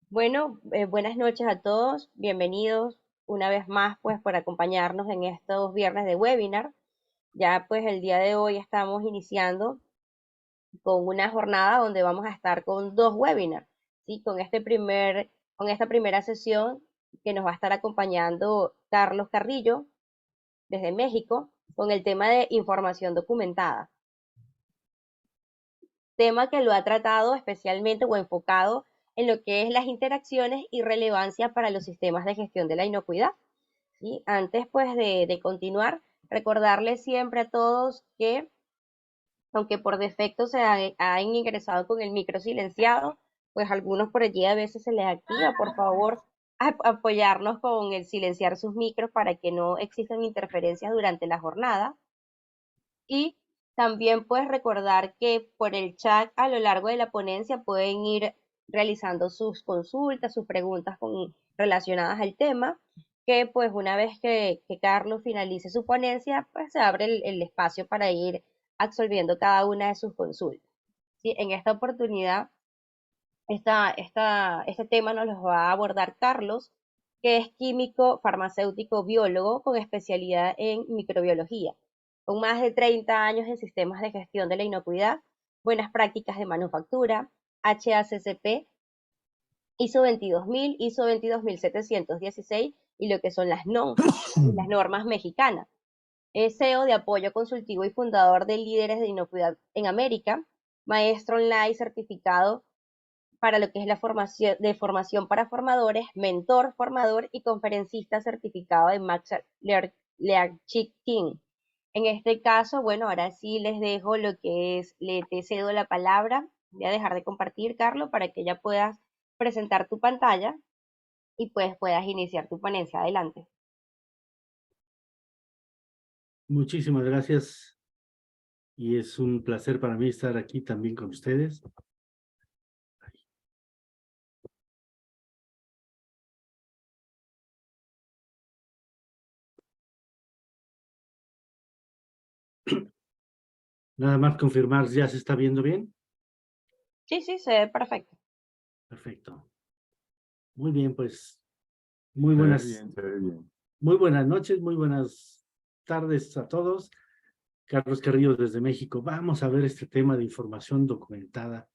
Bueno, buenas noches a todos, bienvenidos una vez más pues por acompañarnos en estos viernes de webinar. Ya pues el día de hoy estamos iniciando con una jornada donde vamos a estar con dos webinars, ¿sí? Con esta primera sesión que nos va a estar acompañando Carlos Carrillo desde México con el tema de información documentada, tema que lo ha tratado especialmente o enfocado en lo que es las interacciones y relevancia para los sistemas de gestión de la inocuidad. ¿Sí? Antes pues de continuar, recordarles siempre a todos que aunque por defecto han ingresado con el micro silenciado, pues algunos por allí a veces se les activa, por favor, apoyarnos con el silenciar sus micros para que no existan interferencias durante la jornada. Y también puedes recordar que por el chat a lo largo de la ponencia pueden ir realizando sus consultas, sus preguntas relacionadas al tema, que pues una vez que Carlos finalice su ponencia, pues se abre el espacio para ir absolviendo cada una de sus consultas. ¿Sí? En esta oportunidad, este tema nos lo va a abordar Carlos, que es químico, farmacéutico, biólogo con especialidad en microbiología, con más de 30 años en sistemas de gestión de la inocuidad, buenas prácticas de manufactura, HACCP, ISO 22000, ISO 22716 y lo que son las NOM, las normas mexicanas. Es CEO de apoyo consultivo y fundador de Líderes de Inocuidad en América, maestro online certificado para lo que es la formación para formadores, mentor, formador y conferencista certificado de Max Learchick King. En este caso, bueno, ahora sí les dejo lo que es, te cedo la palabra. Voy a dejar de compartir, Carlos, para que ya puedas presentar tu pantalla y pues puedas iniciar tu ponencia. Adelante. Muchísimas gracias y es un placer para mí estar aquí también con ustedes. Nada más confirmar, ¿ya se está viendo bien? Sí, sí, se ve perfecto. Perfecto. Muy bien, pues Se ve bien. muy buenas noches, muy buenas tardes a todos. Carlos Carrillo desde México. Vamos a ver este tema de información documentada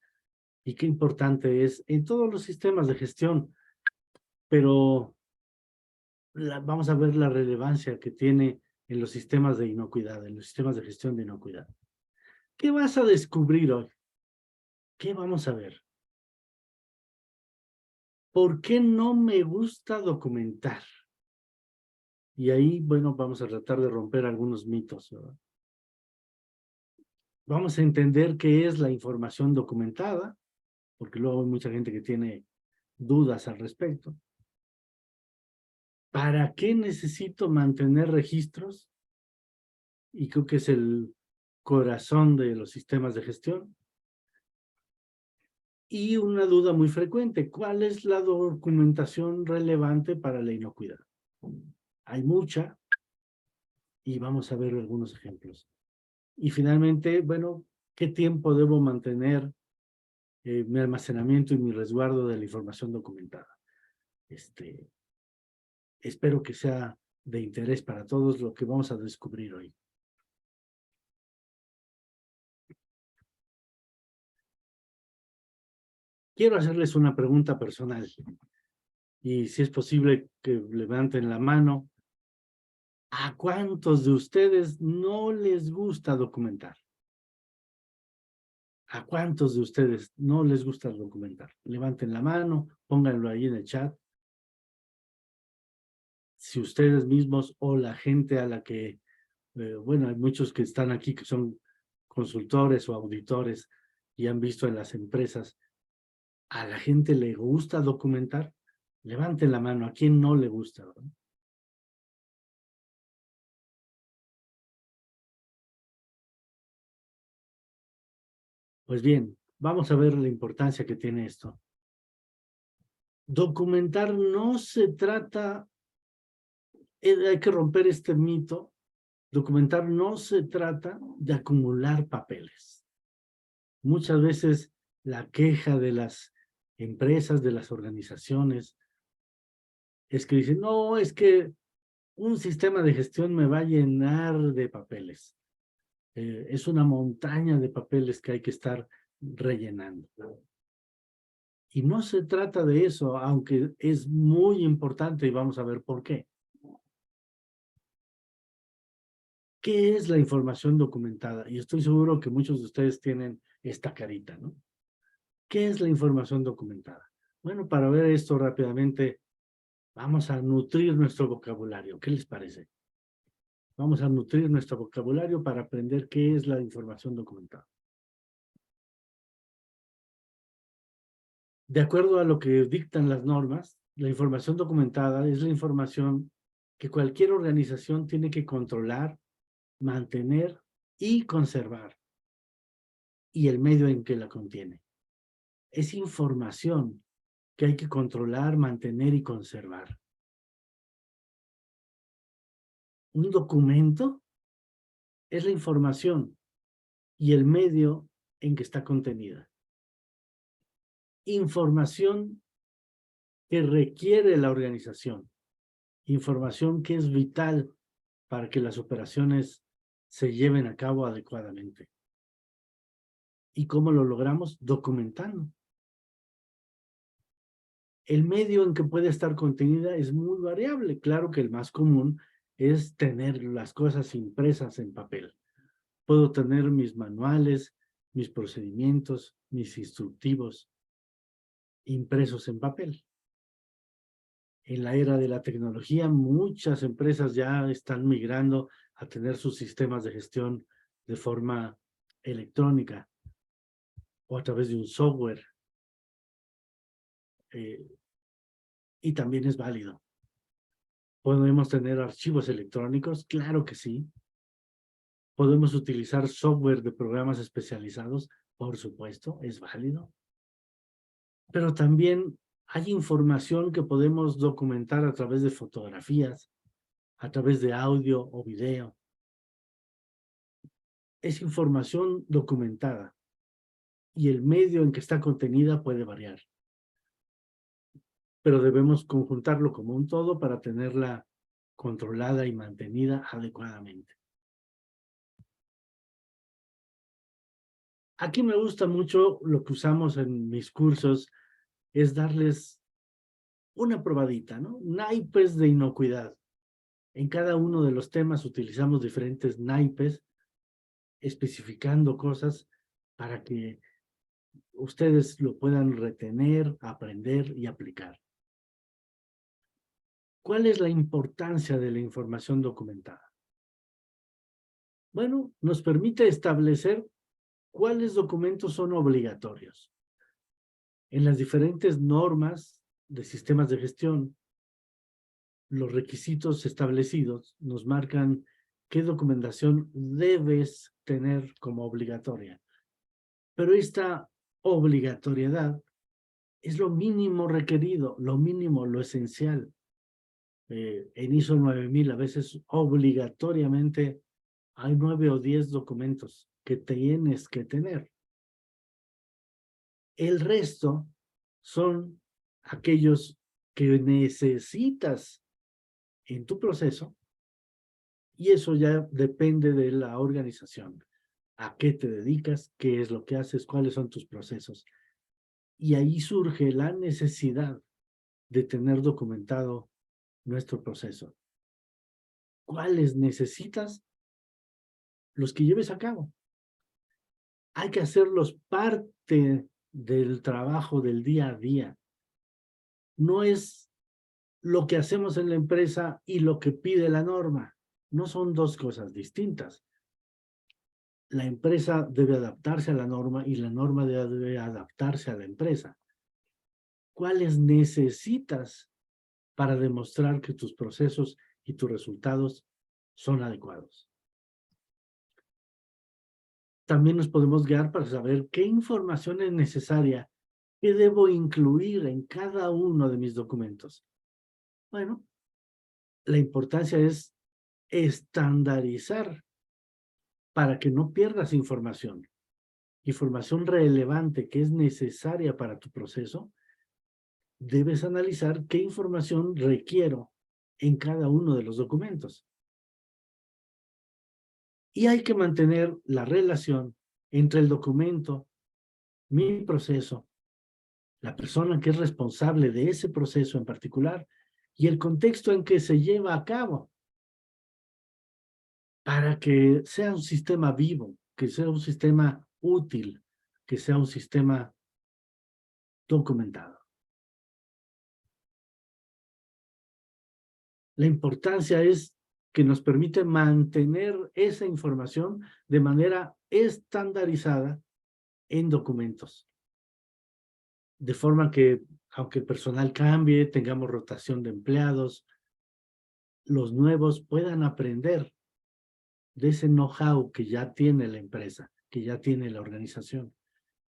y qué importante es en todos los sistemas de gestión, pero vamos a ver la relevancia que tiene en los sistemas de inocuidad, en los sistemas de gestión de inocuidad. ¿Qué vas a descubrir hoy? ¿Qué vamos a ver? ¿Por qué no me gusta documentar? Y ahí, bueno, vamos a tratar de romper algunos mitos, ¿verdad? Vamos a entender qué es la información documentada, porque luego hay mucha gente que tiene dudas al respecto. ¿Para qué necesito mantener registros? Y creo que es el corazón de los sistemas de gestión. Y una duda muy frecuente, ¿cuál es la documentación relevante para la inocuidad? Hay mucha, y vamos a ver algunos ejemplos. Y finalmente, bueno, ¿qué tiempo debo mantener mi almacenamiento y mi resguardo de la información documentada? Espero que sea de interés para todos lo que vamos a descubrir hoy. Quiero hacerles una pregunta personal, y si es posible que levanten la mano. ¿A cuántos de ustedes no les gusta documentar? ¿A cuántos de ustedes no les gusta documentar? Levanten la mano, pónganlo ahí en el chat. Si ustedes mismos o la gente a la que, bueno, hay muchos que están aquí que son consultores o auditores y han visto en las empresas, ¿a la gente le gusta documentar? Levanten la mano, ¿a quién no le gusta? ¿Verdad? Pues bien, vamos a ver la importancia que tiene esto. Documentar no se trata, hay que romper este mito, documentar no se trata de acumular papeles. Muchas veces la queja de las empresas, de las organizaciones, es que dicen, no, es que un sistema de gestión me va a llenar de papeles. Es una montaña de papeles que hay que estar rellenando. Y no se trata de eso, aunque es muy importante y vamos a ver por qué. ¿Qué es la información documentada? Y estoy seguro que muchos de ustedes tienen esta carita, ¿no? ¿Qué es la información documentada? Bueno, para ver esto rápidamente, vamos a nutrir nuestro vocabulario. ¿Qué les parece? Vamos a nutrir nuestro vocabulario para aprender qué es la información documentada. De acuerdo a lo que dictan las normas, la información documentada es la información que cualquier organización tiene que controlar, mantener y conservar, y el medio en que la contiene. Es información que hay que controlar, mantener y conservar. Un documento es la información y el medio en que está contenida. Información que requiere la organización. Información que es vital para que las operaciones se lleven a cabo adecuadamente. ¿Y cómo lo logramos? Documentando. El medio en que puede estar contenida es muy variable. Claro que el más común es tener las cosas impresas en papel. Puedo tener mis manuales, mis procedimientos, mis instructivos impresos en papel. En la era de la tecnología, muchas empresas ya están migrando a tener sus sistemas de gestión de forma electrónica o a través de un software. Y también es válido. ¿Podemos tener archivos electrónicos? Claro que sí. ¿Podemos utilizar software de programas especializados? Por supuesto, es válido. Pero también hay información que podemos documentar a través de fotografías, a través de audio o video. Es información documentada y el medio en que está contenida puede variar. Pero debemos conjuntarlo como un todo para tenerla controlada y mantenida adecuadamente. Aquí me gusta mucho lo que usamos en mis cursos, es darles una probadita, ¿no? Naipes de inocuidad. En cada uno de los temas utilizamos diferentes naipes, especificando cosas para que ustedes lo puedan retener, aprender y aplicar. ¿Cuál es la importancia de la información documentada? Bueno, nos permite establecer cuáles documentos son obligatorios. En las diferentes normas de sistemas de gestión, los requisitos establecidos nos marcan qué documentación debes tener como obligatoria. Pero esta obligatoriedad es lo mínimo requerido, lo mínimo, lo esencial. En ISO 9000 a veces obligatoriamente hay 9 o 10 documentos que tienes que tener. El resto son aquellos que necesitas en tu proceso y eso ya depende de la organización. ¿A qué te dedicas? ¿Qué es lo que haces? ¿Cuáles son tus procesos? Y ahí surge la necesidad de tener documentado nuestro proceso. ¿Cuáles necesitas? Los que lleves a cabo. Hay que hacerlos parte del trabajo del día a día. No es lo que hacemos en la empresa y lo que pide la norma. No son dos cosas distintas. La empresa debe adaptarse a la norma y la norma debe adaptarse a la empresa. ¿Cuáles necesitas para demostrar que tus procesos y tus resultados son adecuados? También nos podemos guiar para saber qué información es necesaria, qué debo incluir en cada uno de mis documentos. Bueno, la importancia es estandarizar para que no pierdas información relevante que es necesaria para tu proceso, debes analizar qué información requiero en cada uno de los documentos. Y hay que mantener la relación entre el documento, mi proceso, la persona que es responsable de ese proceso en particular y el contexto en que se lleva a cabo, para que sea un sistema vivo, que sea un sistema útil, que sea un sistema documentado. La importancia es que nos permite mantener esa información de manera estandarizada en documentos. De forma que, aunque el personal cambie, tengamos rotación de empleados, los nuevos puedan aprender de ese know-how que ya tiene la empresa, que ya tiene la organización.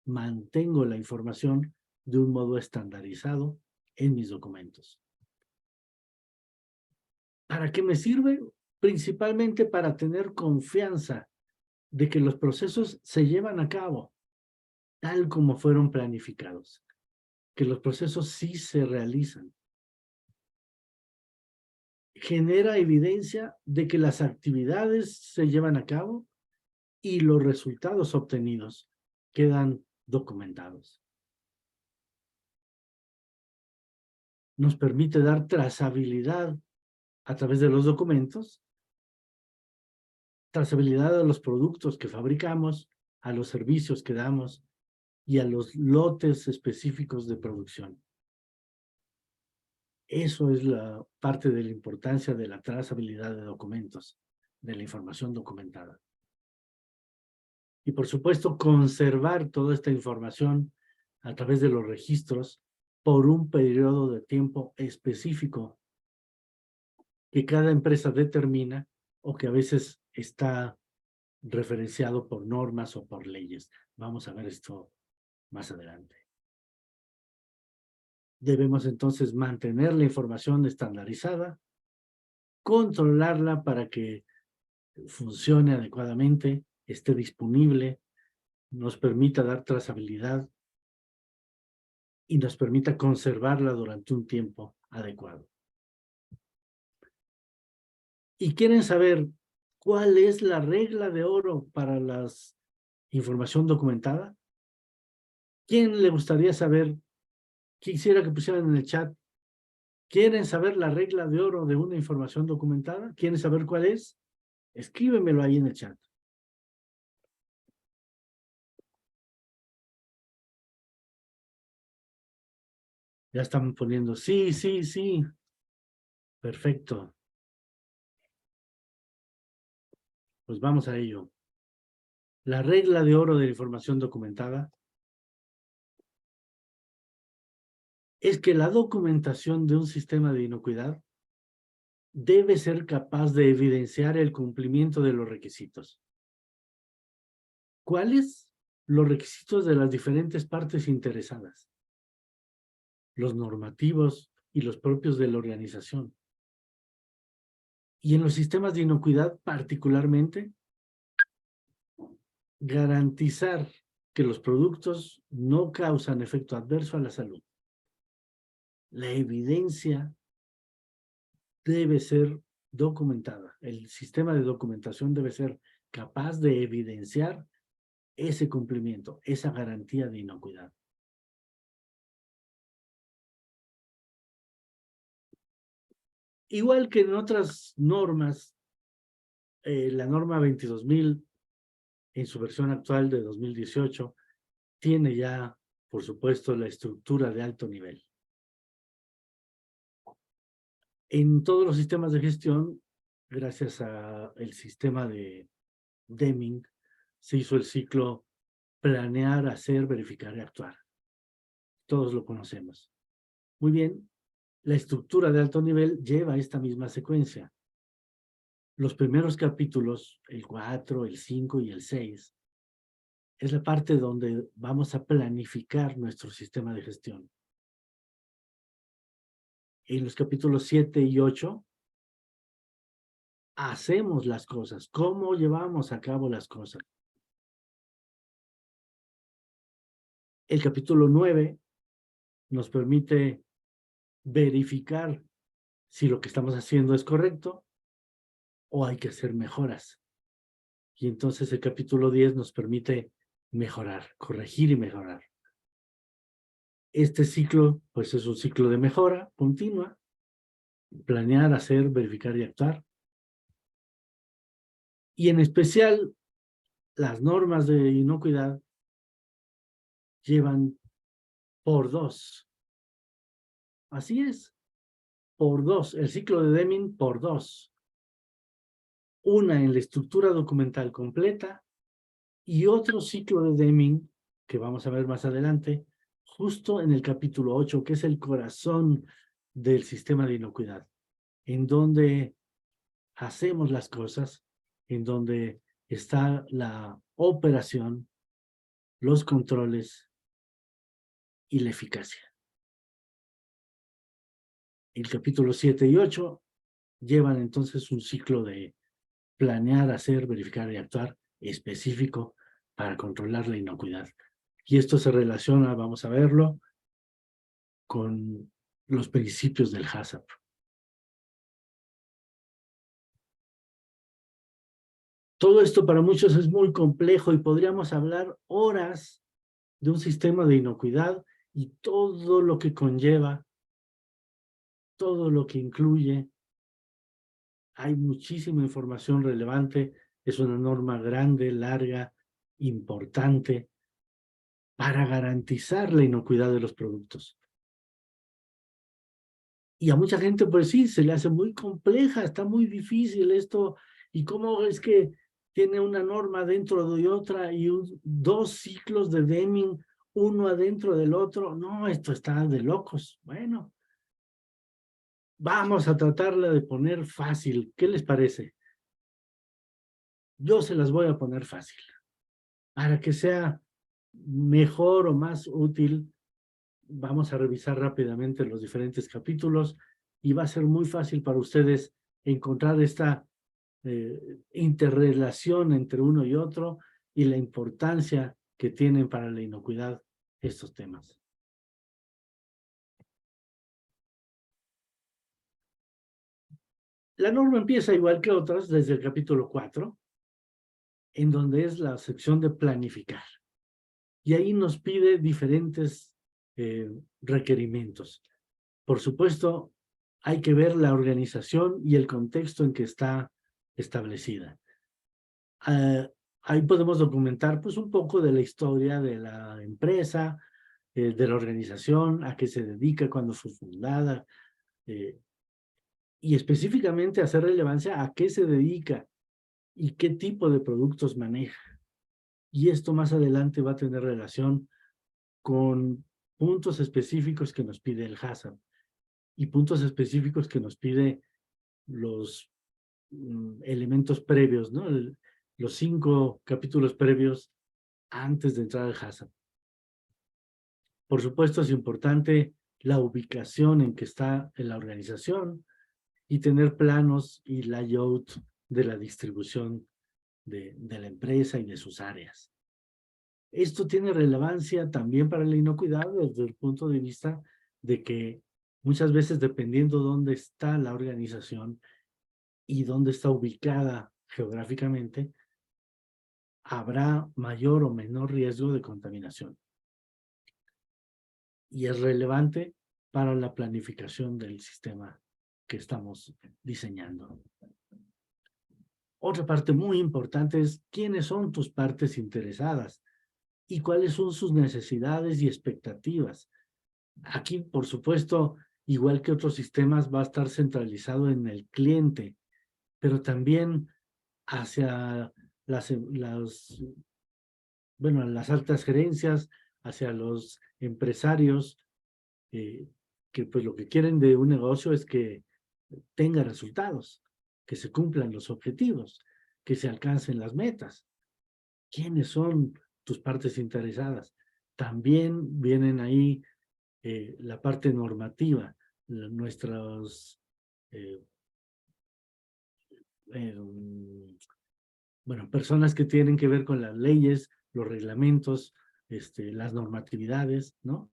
Mantengo la información de un modo estandarizado en mis documentos. ¿Para qué me sirve? Principalmente para tener confianza de que los procesos se llevan a cabo tal como fueron planificados, que los procesos sí se realizan. Genera evidencia de que las actividades se llevan a cabo y los resultados obtenidos quedan documentados. Nos permite dar trazabilidad a través de los documentos, trazabilidad a los productos que fabricamos, a los servicios que damos y a los lotes específicos de producción. Eso es la parte de la importancia de la trazabilidad de documentos, de la información documentada. Y por supuesto, conservar toda esta información a través de los registros por un periodo de tiempo específico que cada empresa determina o que a veces está referenciado por normas o por leyes. Vamos a ver esto más adelante. Debemos entonces mantener la información estandarizada, controlarla para que funcione adecuadamente, esté disponible, nos permita dar trazabilidad y nos permita conservarla durante un tiempo adecuado. ¿Y quieren saber cuál es la regla de oro para la información documentada? ¿Quién le gustaría saber? Quisiera que pusieran en el chat. ¿Quieren saber la regla de oro de una información documentada? ¿Quieren saber cuál es? Escríbemelo ahí en el chat. Ya están poniendo, sí, sí, sí. Perfecto. Pues vamos a ello. La regla de oro de la información documentada es que la documentación de un sistema de inocuidad debe ser capaz de evidenciar el cumplimiento de los requisitos. ¿Cuáles? Los requisitos de las diferentes partes interesadas, los normativos y los propios de la organización. Y en los sistemas de inocuidad particularmente, garantizar que los productos no causan efecto adverso a la salud. La evidencia debe ser documentada. El sistema de documentación debe ser capaz de evidenciar ese cumplimiento, esa garantía de inocuidad. Igual que en otras normas, la norma 22.000 en su versión actual de 2018 tiene ya, por supuesto, la estructura de alto nivel. En todos los sistemas de gestión, gracias al sistema de Deming, se hizo el ciclo planear, hacer, verificar y actuar. Todos lo conocemos. Muy bien, la estructura de alto nivel lleva esta misma secuencia. Los primeros capítulos, el 4, el 5 y el 6, es la parte donde vamos a planificar nuestro sistema de gestión. En los capítulos 7 y 8, hacemos las cosas, cómo llevamos a cabo las cosas. El capítulo 9 nos permite verificar si lo que estamos haciendo es correcto o hay que hacer mejoras. Y entonces el capítulo 10 nos permite mejorar, corregir y mejorar. Este ciclo, pues es un ciclo de mejora continua, planear, hacer, verificar y actuar. Y en especial, las normas de inocuidad llevan por 2. Así es, por 2. El ciclo de Deming por 2. Una en la estructura documental completa y otro ciclo de Deming, que vamos a ver más adelante, justo en el capítulo 8, que es el corazón del sistema de inocuidad, en donde hacemos las cosas, en donde está la operación, los controles y la eficacia. El capítulo 7 y 8 llevan entonces un ciclo de planear, hacer, verificar y actuar específico para controlar la inocuidad. Y esto se relaciona, vamos a verlo, con los principios del HACCP. Todo esto para muchos es muy complejo y podríamos hablar horas de un sistema de inocuidad y todo lo que conlleva, todo lo que incluye. Hay muchísima información relevante, es una norma grande, larga, importante, para garantizar la inocuidad de los productos. Y a mucha gente, pues sí, se le hace muy compleja, está muy difícil esto, y cómo es que tiene una norma dentro de otra y dos ciclos de Deming, uno adentro del otro. No, esto está de locos. Bueno, vamos a tratarla de poner fácil. ¿Qué les parece? Yo se las voy a poner fácil, para que sea mejor o más útil. Vamos a revisar rápidamente los diferentes capítulos y va a ser muy fácil para ustedes encontrar esta interrelación entre uno y otro y la importancia que tienen para la inocuidad estos temas. La norma empieza igual que otras desde el capítulo 4, en donde es la sección de planificar. Y ahí nos pide diferentes requerimientos. Por supuesto, hay que ver la organización y el contexto en que está establecida. Ahí podemos documentar pues un poco de la historia de la empresa, de la organización, a qué se dedica, cuándo fue fundada, y específicamente hacer relevancia a qué se dedica y qué tipo de productos maneja. Y esto más adelante va a tener relación con puntos específicos que nos pide el HACCP y puntos específicos que nos pide los elementos previos, ¿no? Los 5 capítulos previos antes de entrar al HACCP. Por supuesto, es importante la ubicación en que está en la organización y tener planos y layout de la distribución de la empresa y de sus áreas. Esto tiene relevancia también para la inocuidad desde el punto de vista de que muchas veces, dependiendo dónde está la organización y dónde está ubicada geográficamente, habrá mayor o menor riesgo de contaminación. Y es relevante para la planificación del sistema que estamos diseñando. Otra parte muy importante es quiénes son tus partes interesadas y cuáles son sus necesidades y expectativas. Aquí, por supuesto, igual que otros sistemas, va a estar centralizado en el cliente, pero también hacia las altas gerencias, hacia los empresarios, que pues lo que quieren de un negocio es que tenga resultados, que se cumplan los objetivos, que se alcancen las metas. ¿Quiénes son tus partes interesadas? También vienen ahí la parte normativa, nuestros personas que tienen que ver con las leyes, los reglamentos, las normatividades, ¿no?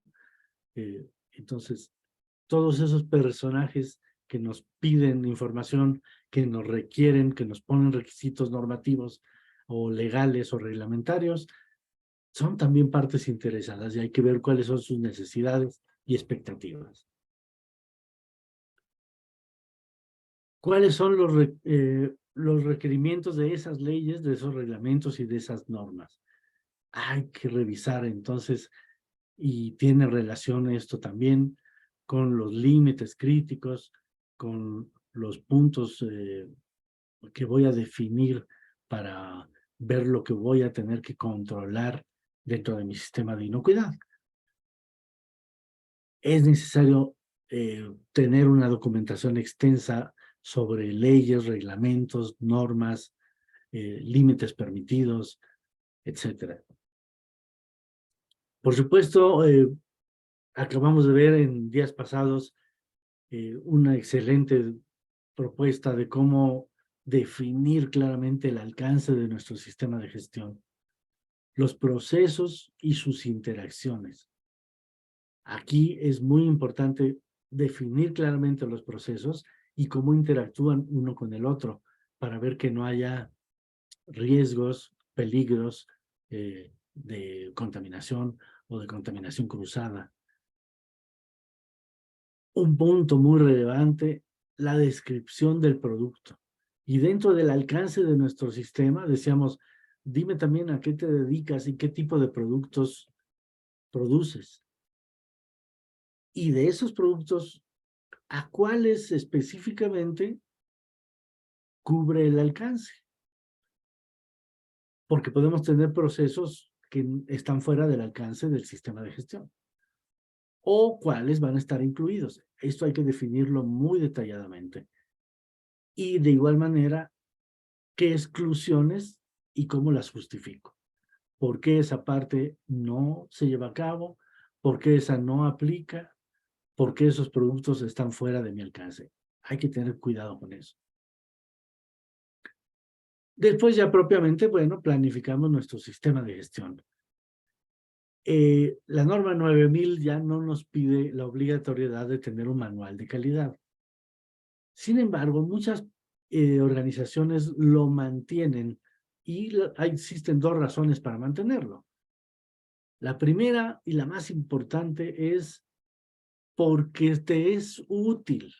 Entonces, todos esos personajes que nos piden información, que nos requieren, que nos ponen requisitos normativos o legales o reglamentarios, son también partes interesadas y hay que ver cuáles son sus necesidades y expectativas. ¿Cuáles son los requerimientos de esas leyes, de esos reglamentos y de esas normas? Hay que revisar entonces, y tiene relación esto también con los límites críticos, con los puntos que voy a definir para ver lo que voy a tener que controlar dentro de mi sistema de inocuidad. Es necesario tener una documentación extensa sobre leyes, reglamentos, normas, límites permitidos, etcétera. Por supuesto, acabamos de ver en días pasados una excelente propuesta de cómo definir claramente el alcance de nuestro sistema de gestión, los procesos y sus interacciones. Aquí es muy importante definir claramente los procesos y cómo interactúan uno con el otro para ver que no haya riesgos, peligros de contaminación o de contaminación cruzada. Un punto muy relevante, la descripción del producto. Y dentro del alcance de nuestro sistema, decíamos, dime también a qué te dedicas y qué tipo de productos produces. Y de esos productos, ¿a cuáles específicamente cubre el alcance? Porque podemos tener procesos que están fuera del alcance del sistema de gestión. O cuáles van a estar incluidos. Esto hay que definirlo muy detalladamente. Y de igual manera, qué exclusiones y cómo las justifico. ¿Por qué esa parte no se lleva a cabo? ¿Por qué esa no aplica? ¿Por qué esos productos están fuera de mi alcance? Hay que tener cuidado con eso. Después ya propiamente, bueno, planificamos nuestro sistema de gestión. La norma 9000 ya no nos pide la obligatoriedad de tener un manual de calidad. Sin embargo, muchas organizaciones lo mantienen y existen dos razones para mantenerlo. La primera y la más importante es porque te es útil,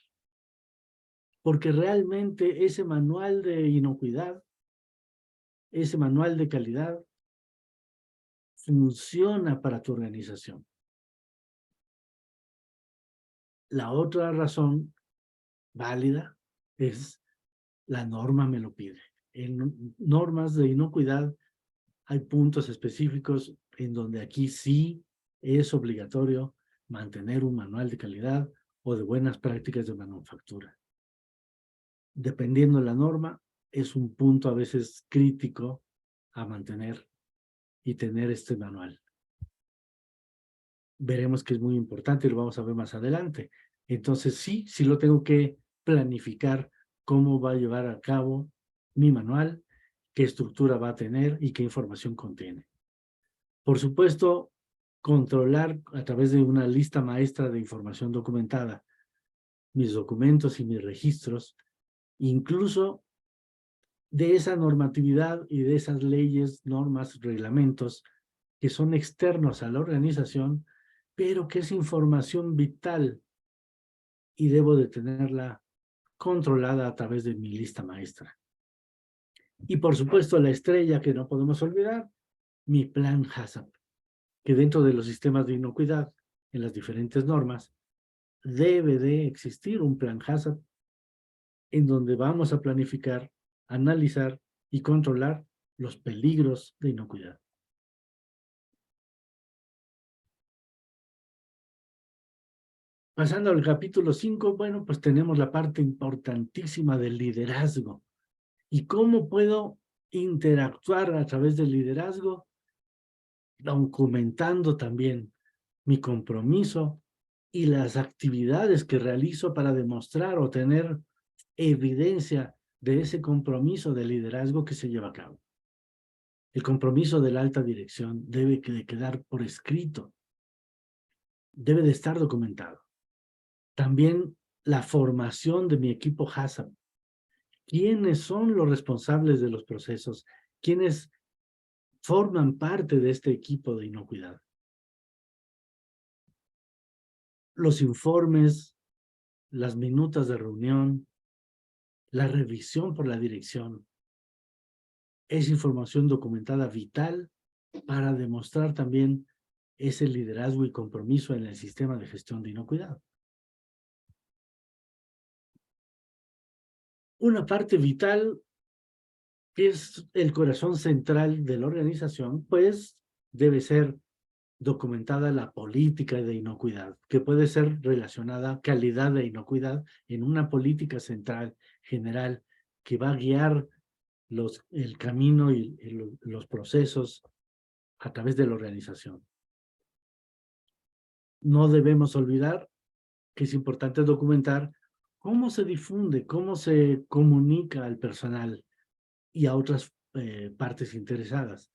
porque realmente ese manual de inocuidad, ese manual de calidad, funciona para tu organización. La otra razón válida es la norma me lo pide. En normas de inocuidad hay puntos específicos en donde aquí sí es obligatorio mantener un manual de calidad o de buenas prácticas de manufactura. Dependiendo de la norma, es un punto a veces crítico a mantener y tener este manual. Veremos que es muy importante y lo vamos a ver más adelante. Entonces sí lo tengo que planificar cómo va a llevar a cabo mi manual, qué estructura va a tener y qué información contiene. Por supuesto, controlar a través de una lista maestra de información documentada mis documentos y mis registros, incluso de esa normatividad y de esas leyes, normas, reglamentos que son externos a la organización, pero que es información vital y debo de tenerla controlada a través de mi lista maestra. Y por supuesto la estrella que no podemos olvidar, mi plan HACCP, que dentro de los sistemas de inocuidad, en las diferentes normas, debe de existir un plan HACCP en donde vamos a planificar, analizar y controlar los peligros de inocuidad. Pasando al capítulo 5, bueno, pues tenemos la parte importantísima del liderazgo. ¿Y cómo puedo interactuar a través del liderazgo? Documentando también mi compromiso y las actividades que realizo para demostrar o tener evidencia de ese compromiso de liderazgo que se lleva a cabo. El compromiso de la alta dirección debe de quedar por escrito, debe de estar documentado. También la formación de mi equipo HACCP. ¿Quiénes son los responsables de los procesos? ¿Quiénes forman parte de este equipo de inocuidad? Los informes, las minutas de reunión, la revisión por la dirección. Es información documentada vital para demostrar también ese liderazgo y compromiso en el sistema de gestión de inocuidad. Una parte vital que es el corazón central de la organización, pues debe ser documentada la política de inocuidad, que puede ser relacionada a calidad de inocuidad en una política central general que va a guiar el camino y los procesos a través de la organización. No debemos olvidar que es importante documentar cómo se difunde, cómo se comunica al personal y a otras partes interesadas.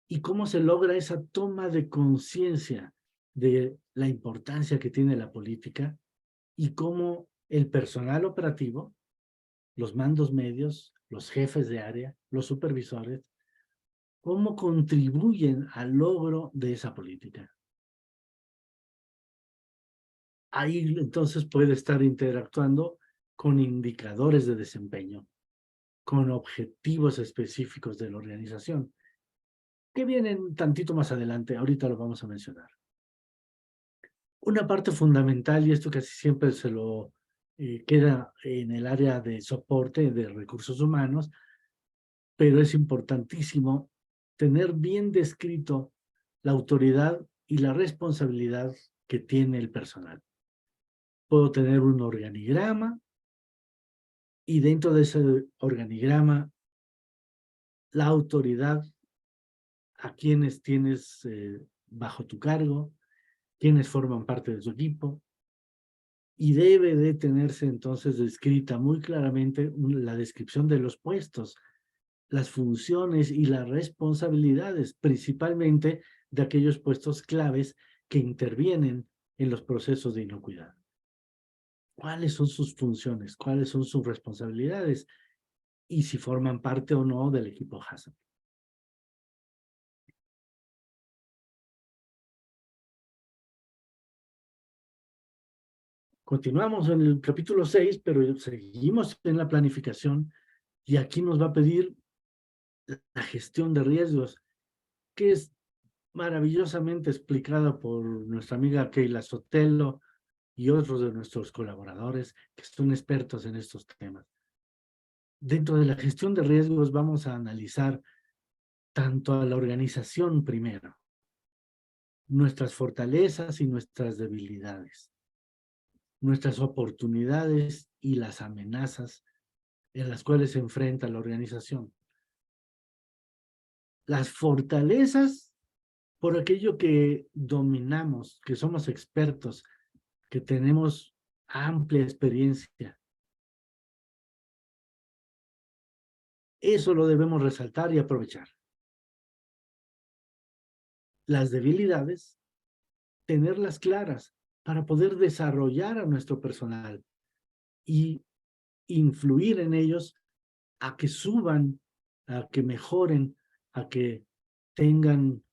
Y cómo se logra esa toma de conciencia de la importancia que tiene la política y cómo el personal operativo, los mandos medios, los jefes de área, los supervisores, cómo contribuyen al logro de esa política. Ahí entonces puede estar interactuando con indicadores de desempeño, con objetivos específicos de la organización, que vienen tantito más adelante, ahorita lo vamos a mencionar. Una parte fundamental, y esto casi siempre se lo queda en el área de soporte de recursos humanos, pero es importantísimo tener bien descrito la autoridad y la responsabilidad que tiene el personal. Puedo tener un organigrama y dentro de ese organigrama la autoridad a quienes tienes bajo tu cargo, quienes forman parte de su equipo, y debe de tenerse entonces descrita muy claramente la descripción de los puestos, las funciones y las responsabilidades, principalmente de aquellos puestos claves que intervienen en los procesos de inocuidad. ¿Cuáles son sus funciones? ¿Cuáles son sus responsabilidades? Y si forman parte o no del equipo HACCP. Continuamos en el capítulo 6, pero seguimos en la planificación y aquí nos va a pedir la gestión de riesgos, que es maravillosamente explicada por nuestra amiga Keila Sotelo y otros de nuestros colaboradores que son expertos en estos temas. Dentro de la gestión de riesgos vamos a analizar tanto a la organización primero, nuestras fortalezas y nuestras debilidades, nuestras oportunidades y las amenazas en las cuales se enfrenta la organización. Las fortalezas por aquello que dominamos, que somos expertos, que tenemos amplia experiencia. Eso lo debemos resaltar y aprovechar. Las debilidades, tenerlas claras para poder desarrollar a nuestro personal y influir en ellos a que suban, a que mejoren, a que tengan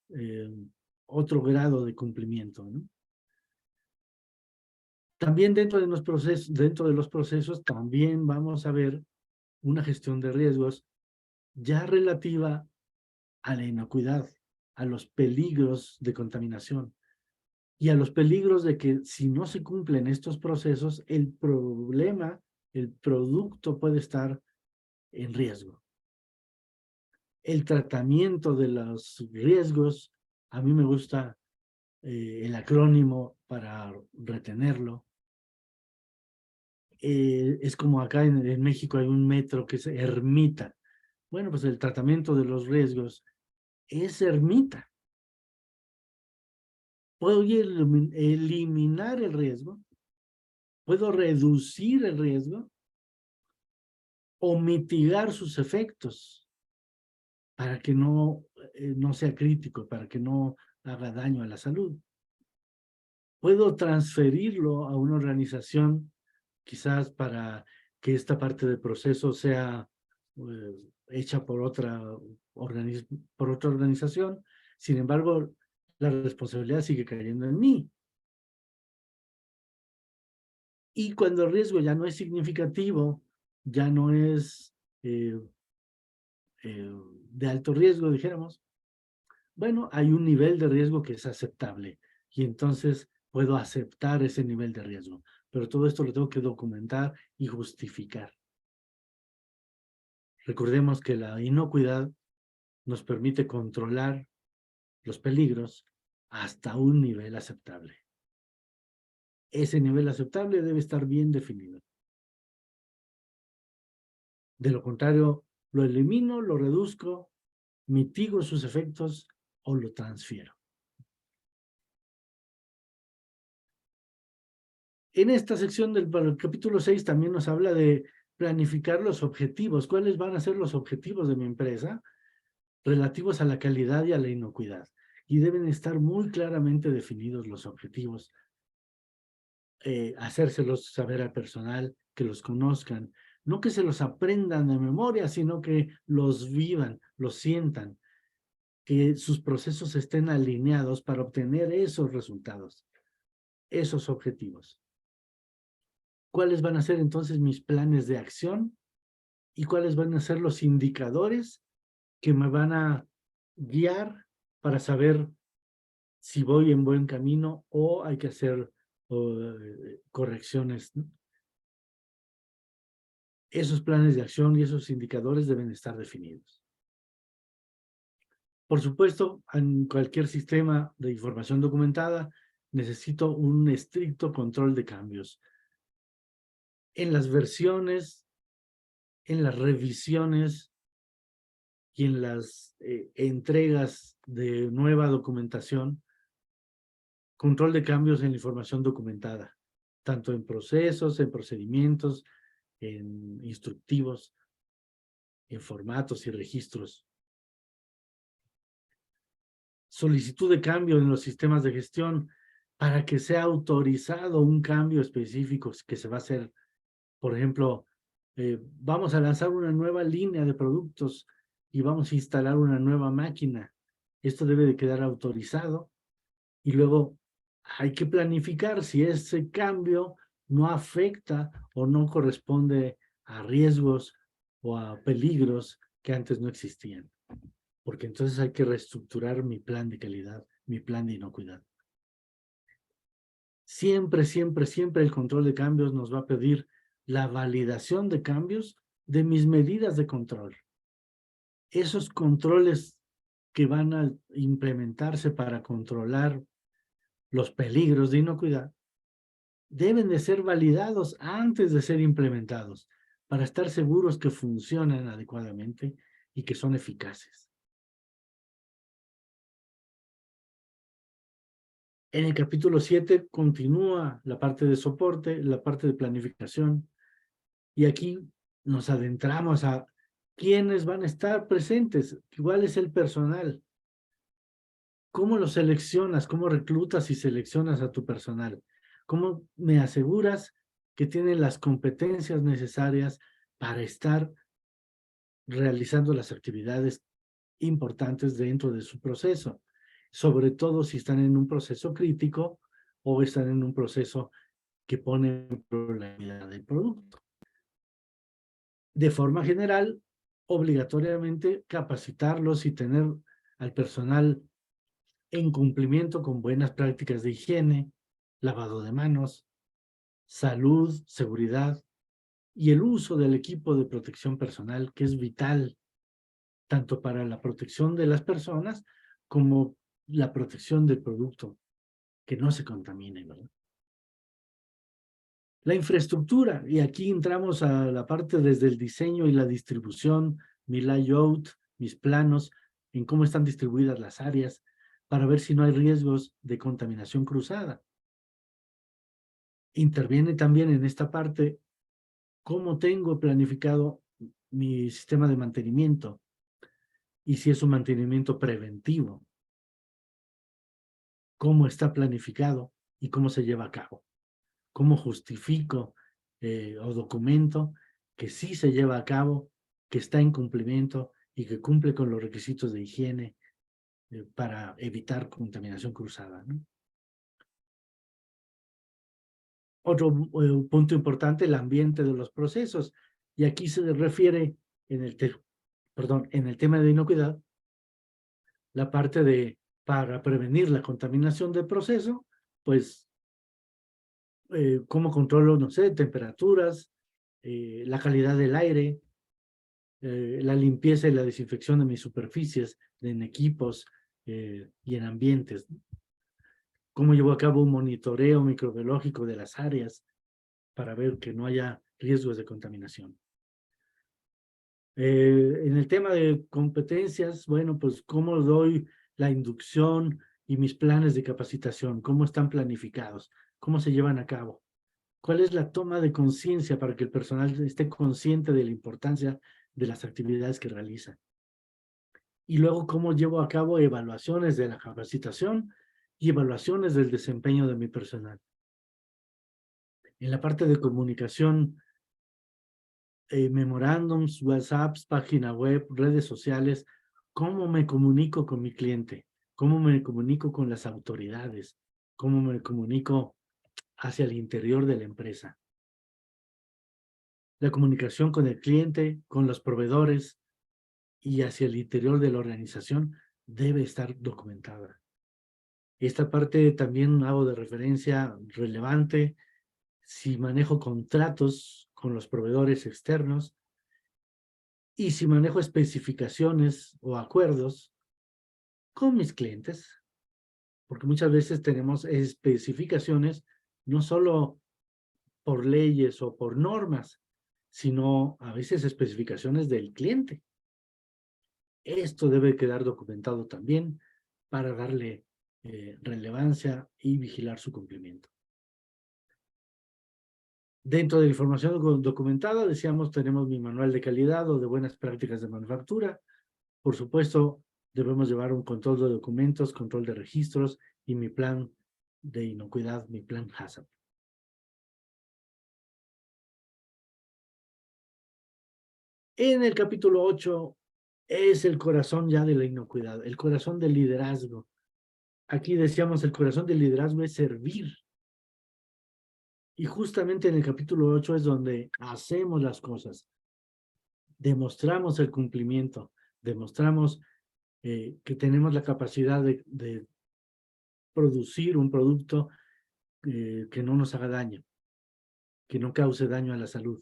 otro grado de cumplimiento, ¿no? También dentro de los procesos también vamos a ver una gestión de riesgos ya relativa a la inocuidad, a los peligros de contaminación y a los peligros de que si no se cumplen estos procesos, el producto puede estar en riesgo. El tratamiento de los riesgos, a mí me gusta el acrónimo para retenerlo. Es como acá en México hay un metro que es ermita. Bueno, pues el tratamiento de los riesgos es ermita. Puedo eliminar el riesgo, puedo reducir el riesgo o mitigar sus efectos para que no sea crítico, para que no haga daño a la salud. puedo transferirlo a una organización, quizás para que esta parte del proceso sea hecha por otra organización. Sin embargo, la responsabilidad sigue cayendo en mí. Y cuando el riesgo ya no es significativo, ya no es de alto riesgo, dijéramos, bueno, hay un nivel de riesgo que es aceptable y entonces puedo aceptar ese nivel de riesgo. Pero todo esto lo tengo que documentar y justificar. Recordemos que la inocuidad nos permite controlar los peligros hasta un nivel aceptable. Ese nivel aceptable debe estar bien definido. De lo contrario, lo elimino, lo reduzco, mitigo sus efectos o lo transfiero. En esta sección del capítulo 6 también nos habla de planificar los objetivos. ¿Cuáles van a ser los objetivos de mi empresa relativos a la calidad y a la inocuidad? Y deben estar muy claramente definidos los objetivos. Hacérselos saber al personal, que los conozcan. No que se los aprendan de memoria, sino que los vivan, los sientan. Que sus procesos estén alineados para obtener esos resultados, esos objetivos. ¿Cuáles van a ser entonces mis planes de acción? ¿Y cuáles van a ser los indicadores que me van a guiar para saber si voy en buen camino o hay que hacer correcciones, ¿no? Esos planes de acción y esos indicadores deben estar definidos. Por supuesto, en cualquier sistema de información documentada necesito un estricto control de cambios. En las versiones, en las revisiones y en las entregas de nueva documentación, control de cambios en la información documentada, tanto en procesos, en procedimientos, en instructivos, en formatos y registros. Solicitud de cambio en los sistemas de gestión para que sea autorizado un cambio específico que se va a hacer. Por ejemplo, vamos a lanzar una nueva línea de productos y vamos a instalar una nueva máquina. Esto debe de quedar autorizado y luego hay que planificar si ese cambio no afecta o no corresponde a riesgos o a peligros que antes no existían. Porque entonces hay que reestructurar mi plan de calidad, mi plan de inocuidad. Siempre, siempre, siempre el control de cambios nos va a pedir la validación de cambios de mis medidas de control. Esos controles que van a implementarse para controlar los peligros de inocuidad deben de ser validados antes de ser implementados para estar seguros que funcionan adecuadamente y que son eficaces. En el capítulo 7 continúa la parte de soporte, la parte de planificación, y aquí nos adentramos a quiénes van a estar presentes, cuál es el personal, cómo lo seleccionas, cómo reclutas y seleccionas a tu personal, cómo me aseguras que tienen las competencias necesarias para estar realizando las actividades importantes dentro de su proceso, sobre todo si están en un proceso crítico o están en un proceso que pone en probabilidad del producto. De forma general, obligatoriamente capacitarlos y tener al personal en cumplimiento con buenas prácticas de higiene, lavado de manos, salud, seguridad y el uso del equipo de protección personal, que es vital tanto para la protección de las personas como la protección del producto, que no se contamine, ¿verdad? La infraestructura, y aquí entramos a la parte desde el diseño y la distribución, mi layout, mis planos, en cómo están distribuidas las áreas, para ver si no hay riesgos de contaminación cruzada. Interviene también en esta parte cómo tengo planificado mi sistema de mantenimiento y si es un mantenimiento preventivo. Cómo está planificado y cómo se lleva a cabo. Cómo justifico o documento que sí se lleva a cabo, que está en cumplimiento y que cumple con los requisitos de higiene para evitar contaminación cruzada, ¿no? Otro punto importante, el ambiente de los procesos. Y aquí se refiere en el, en el tema de inocuidad, la parte de, para prevenir la contaminación del proceso, pues, cómo controlo, no sé, temperaturas, la calidad del aire, la limpieza y la desinfección de mis superficies, en equipos y en ambientes. Cómo llevo a cabo un monitoreo microbiológico de las áreas para ver que no haya riesgos de contaminación. En el tema de competencias, bueno, pues cómo doy la inducción y mis planes de capacitación, cómo están planificados, cómo se llevan a cabo. ¿Cuál es la toma de conciencia para que el personal esté consciente de la importancia de las actividades que realiza? Y luego, ¿cómo llevo a cabo evaluaciones de la capacitación y evaluaciones del desempeño de mi personal? En la parte de comunicación, memorándums, WhatsApps, página web, redes sociales, ¿cómo me comunico con mi cliente? ¿Cómo me comunico con las autoridades? ¿Cómo me comunico hacia el interior de la empresa? La comunicación con el cliente, con los proveedores y hacia el interior de la organización debe estar documentada. Esta parte también hago de referencia relevante si manejo contratos con los proveedores externos y si manejo especificaciones o acuerdos con mis clientes, porque muchas veces tenemos especificaciones no solo por leyes o por normas, sino a veces especificaciones del cliente. Esto debe quedar documentado también para darle relevancia y vigilar su cumplimiento. Dentro de la información documentada, decíamos, tenemos mi manual de calidad o de buenas prácticas de manufactura. Por supuesto, debemos llevar un control de documentos, control de registros y mi plan de inocuidad, mi plan HACCP. En el capítulo 8 es el corazón ya de la inocuidad, el corazón del liderazgo. Aquí decíamos, el corazón del liderazgo es servir. Y justamente en el capítulo 8 es donde hacemos las cosas. Demostramos el cumplimiento, demostramos que tenemos la capacidad de producir un producto que no nos haga daño, que no cause daño a la salud.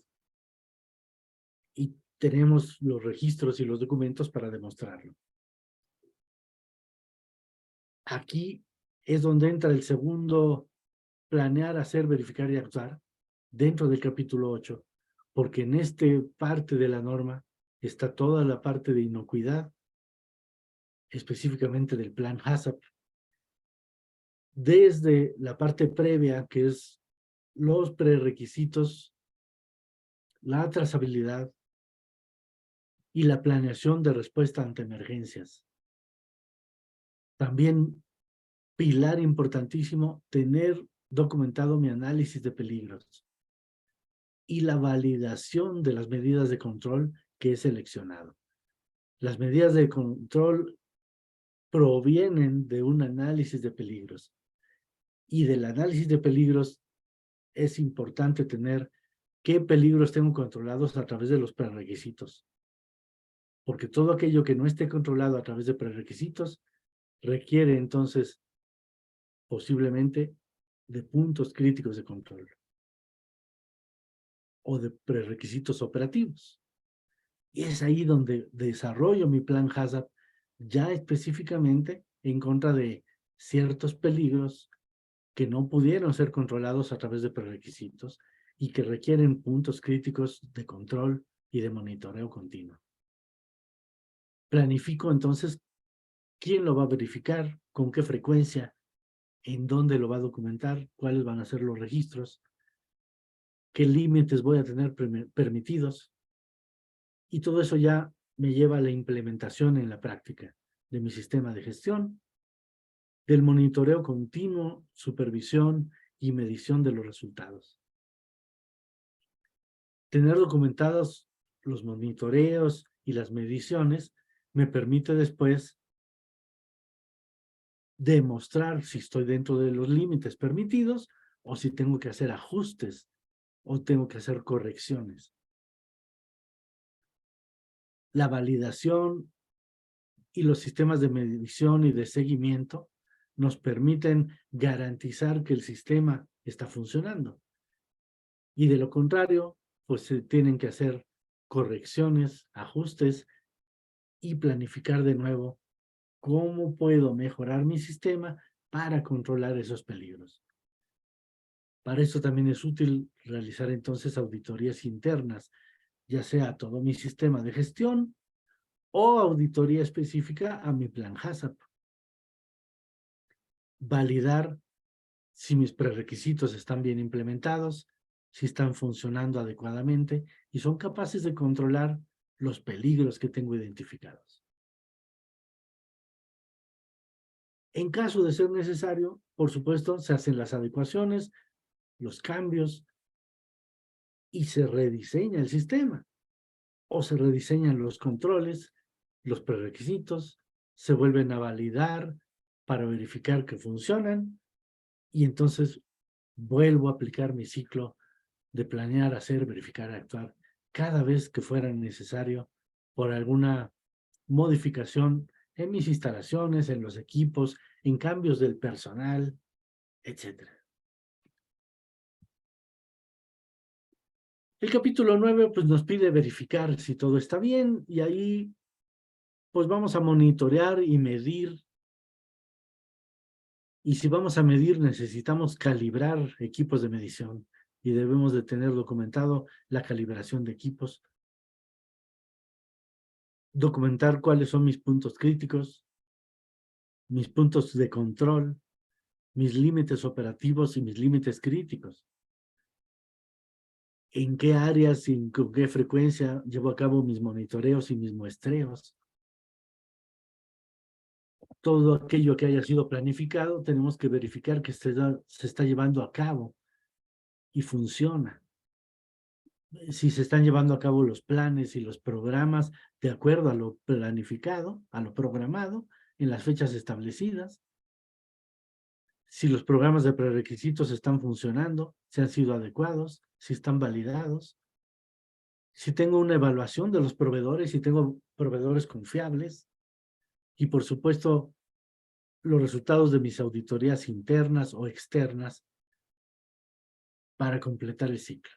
Y tenemos los registros y los documentos para demostrarlo. Aquí es donde entra el segundo, planear, hacer, verificar y actuar, dentro del capítulo 8, porque en esta parte de la norma está toda la parte de inocuidad, específicamente del plan HACCP, desde la parte previa, que es los prerequisitos, la trazabilidad y la planeación de respuesta ante emergencias. También, pilar importantísimo, tener documentado mi análisis de peligros y la validación de las medidas de control que he seleccionado. Las medidas de control provienen de un análisis de peligros. Y del análisis de peligros es importante tener qué peligros tengo controlados a través de los prerequisitos. Porque todo aquello que no esté controlado a través de prerequisitos requiere entonces posiblemente de puntos críticos de control o de prerequisitos operativos. Y es ahí donde desarrollo mi plan HACCP ya específicamente en contra de ciertos peligros que no pudieron ser controlados a través de prerequisitos y que requieren puntos críticos de control y de monitoreo continuo. Planifico entonces quién lo va a verificar, con qué frecuencia, en dónde lo va a documentar, cuáles van a ser los registros, qué límites voy a tener permitidos. Y todo eso ya me lleva a la implementación en la práctica de mi sistema de gestión del monitoreo continuo, supervisión y medición de los resultados. Tener documentados los monitoreos y las mediciones me permite después demostrar si estoy dentro de los límites permitidos o si tengo que hacer ajustes o tengo que hacer correcciones. La validación y los sistemas de medición y de seguimiento nos permiten garantizar que el sistema está funcionando. Y de lo contrario, pues se tienen que hacer correcciones, ajustes y planificar de nuevo cómo puedo mejorar mi sistema para controlar esos peligros. Para eso también es útil realizar entonces auditorías internas, ya sea a todo mi sistema de gestión o auditoría específica a mi plan HACCP. Validar si mis prerequisitos están bien implementados, si están funcionando adecuadamente y son capaces de controlar los peligros que tengo identificados. En caso de ser necesario, por supuesto, se hacen las adecuaciones, los cambios y se rediseña el sistema o se rediseñan los controles, los prerequisitos, se vuelven a validar para verificar que funcionan y entonces vuelvo a aplicar mi ciclo de planear, hacer, verificar, actuar cada vez que fuera necesario por alguna modificación en mis instalaciones, en los equipos, en cambios del personal, etc. El capítulo 9 pues, nos pide verificar si todo está bien y ahí pues vamos a monitorear y medir. Y si vamos a medir, necesitamos calibrar equipos de medición y debemos de tener documentado la calibración de equipos, documentar cuáles son mis puntos críticos, mis puntos de control, mis límites operativos y mis límites críticos. En qué áreas y con qué frecuencia llevo a cabo mis monitoreos y mis muestreos. Todo aquello que haya sido planificado, tenemos que verificar que se está llevando a cabo y funciona. Si se están llevando a cabo los planes y los programas de acuerdo a lo planificado, a lo programado, en las fechas establecidas. Si los programas de prerequisitos están funcionando, si han sido adecuados, si están validados. Si tengo una evaluación de los proveedores, si tengo proveedores confiables. Y por supuesto, los resultados de mis auditorías internas o externas para completar el ciclo.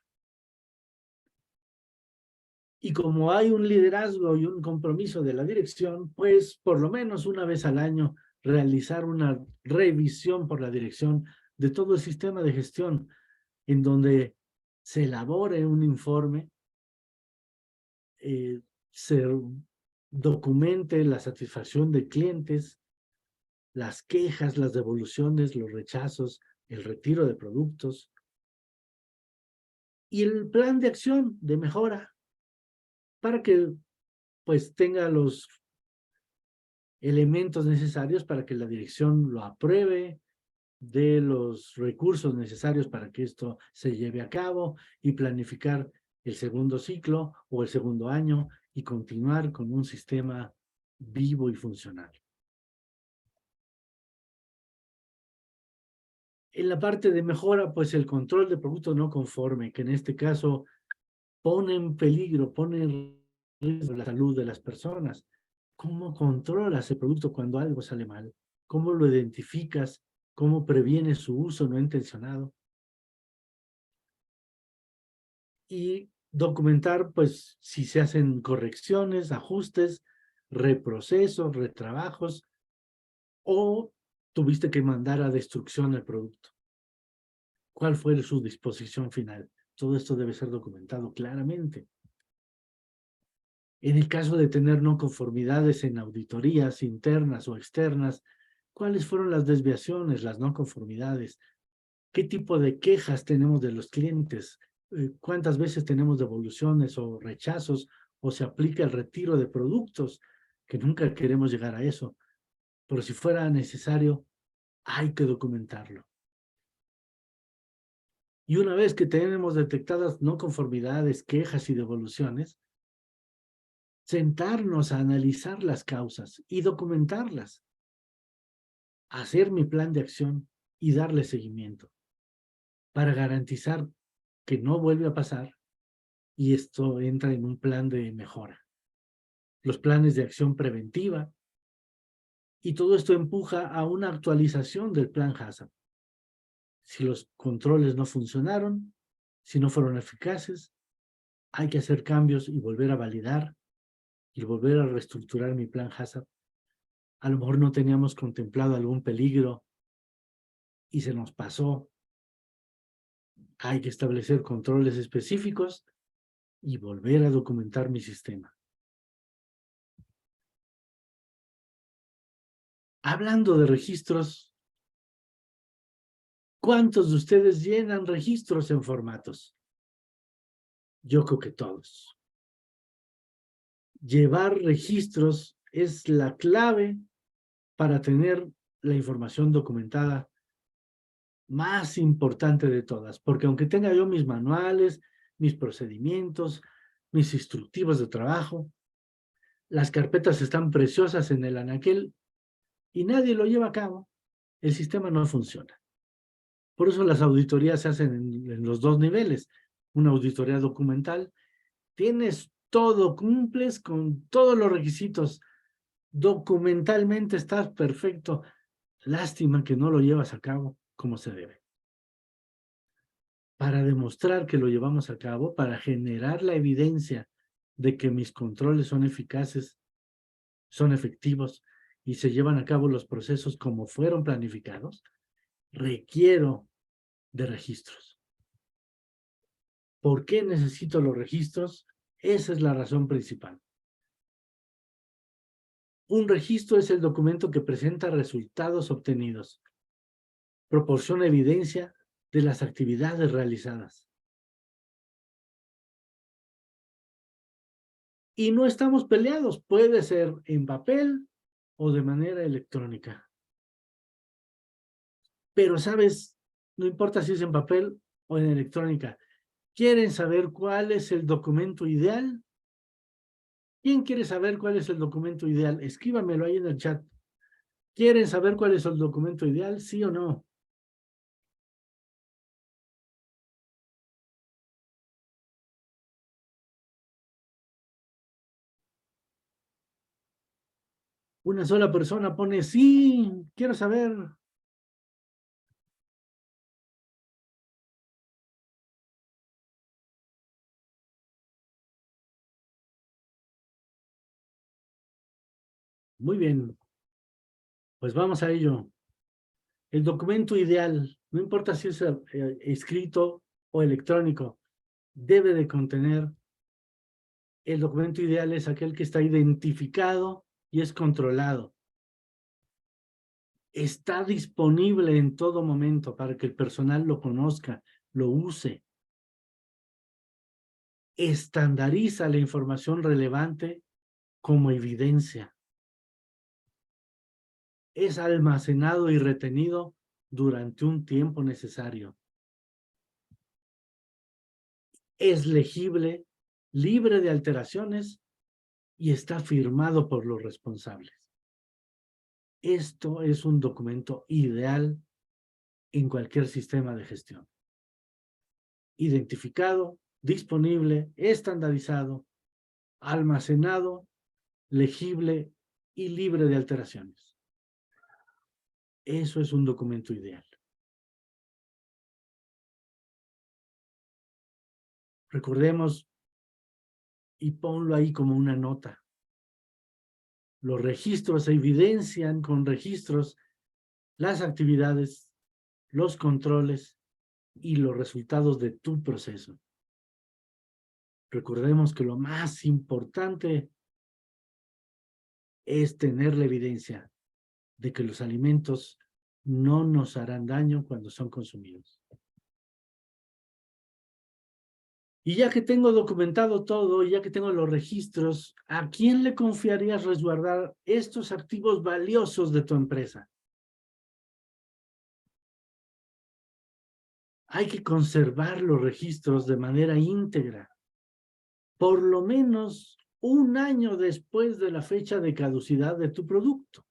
Y como hay un liderazgo y un compromiso de la dirección, pues por lo menos una vez al año realizar una revisión por la dirección de todo el sistema de gestión, en donde se elabore un informe, se documente la satisfacción de clientes, las quejas, las devoluciones, los rechazos, el retiro de productos y el plan de acción de mejora para que pues tenga los elementos necesarios para que la dirección lo apruebe, dé los recursos necesarios para que esto se lleve a cabo y planificar el segundo ciclo o el segundo año y continuar con un sistema vivo y funcional. En la parte de mejora, pues el control de producto no conforme, que en este caso pone en peligro, pone en riesgo la salud de las personas. ¿Cómo controlas el producto cuando algo sale mal? ¿Cómo lo identificas? ¿Cómo previenes su uso no intencionado? Y documentar, pues, si se hacen correcciones, ajustes, reprocesos, retrabajos, o tuviste que mandar a destrucción el producto. ¿Cuál fue su disposición final? Todo esto debe ser documentado claramente. En el caso de tener no conformidades en auditorías internas o externas, ¿cuáles fueron las desviaciones, las no conformidades? ¿Qué tipo de quejas tenemos de los clientes? ¿Cuántas veces tenemos devoluciones o rechazos? ¿O se aplica el retiro de productos? Que nunca queremos llegar a eso. Pero si fuera necesario, hay que documentarlo. Y una vez que tenemos detectadas no conformidades, quejas y devoluciones, sentarnos a analizar las causas y documentarlas, hacer mi plan de acción y darle seguimiento para garantizar que no vuelve a pasar y esto entra en un plan de mejora. Los planes de acción preventiva y todo esto empuja a una actualización del plan HACCP. Si los controles no funcionaron, si no fueron eficaces, hay que hacer cambios y volver a validar y volver a reestructurar mi plan HACCP. A lo mejor no teníamos contemplado algún peligro y se nos pasó. Hay que establecer controles específicos y volver a documentar mi sistema. Hablando de registros, ¿cuántos de ustedes llenan registros en formatos? Yo creo que todos. Llevar registros es la clave para tener la información documentada más importante de todas, porque aunque tenga yo mis manuales, mis procedimientos, mis instructivos de trabajo, las carpetas están preciosas en el anaquel y nadie lo lleva a cabo, el sistema no funciona. Por eso las auditorías se hacen en los dos niveles. Una auditoría documental, tienes todo, cumples con todos los requisitos, documentalmente estás perfecto, lástima que no lo llevas a cabo como se debe. Para demostrar que lo llevamos a cabo, para generar la evidencia de que mis controles son eficaces, son efectivos y se llevan a cabo los procesos como fueron planificados, requiero de registros. ¿Por qué necesito los registros? Esa es la razón principal. Un registro es el documento que presenta resultados obtenidos. Proporciona evidencia de las actividades realizadas. Y no estamos peleados, puede ser en papel o de manera electrónica. Pero, ¿sabes? No importa si es en papel o en electrónica. ¿Quieren saber cuál es el documento ideal? ¿Quién quiere saber cuál es el documento ideal? Escríbamelo ahí en el chat. ¿Quieren saber cuál es el documento ideal? ¿Sí o no? Una sola persona pone sí, quiero saber. Muy bien, pues vamos a ello. El documento ideal, no importa si es escrito o electrónico, debe de contener, el documento ideal es aquel que está identificado y es controlado. Está disponible en todo momento para que el personal lo conozca, lo use. Estandariza la información relevante como evidencia. Es almacenado y retenido durante un tiempo necesario. Es legible, libre de alteraciones y está firmado por los responsables. Esto es un documento ideal en cualquier sistema de gestión. Identificado, disponible, estandarizado, almacenado, legible y libre de alteraciones. Eso es un documento ideal. Recordemos y ponlo ahí como una nota. Los registros evidencian con registros las actividades, los controles y los resultados de tu proceso. Recordemos que lo más importante es tener la evidencia de que los alimentos no nos harán daño cuando son consumidos. Y ya que tengo documentado todo, y ya que tengo los registros, ¿a quién le confiarías resguardar estos activos valiosos de tu empresa? hay que conservar los registros de manera íntegra, por lo menos un año después de la fecha de caducidad de tu producto.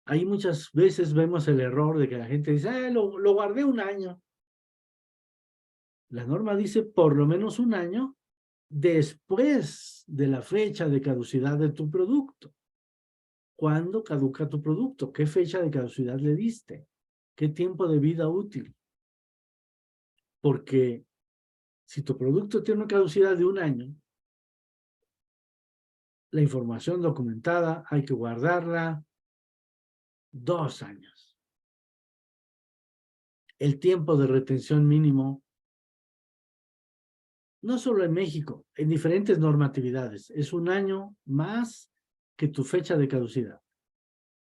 Ahí muchas veces vemos el error de que la gente dice, lo guardé un año. La norma dice por lo menos un año después de la fecha de caducidad de tu producto. ¿Cuándo caduca tu producto? ¿Qué fecha de caducidad le diste? ¿Qué tiempo de vida útil? Porque si tu producto tiene una caducidad de un año, la información documentada hay que guardarla 2 años. El tiempo de retención mínimo, no solo en México, en diferentes normatividades, es un año más que tu fecha de caducidad.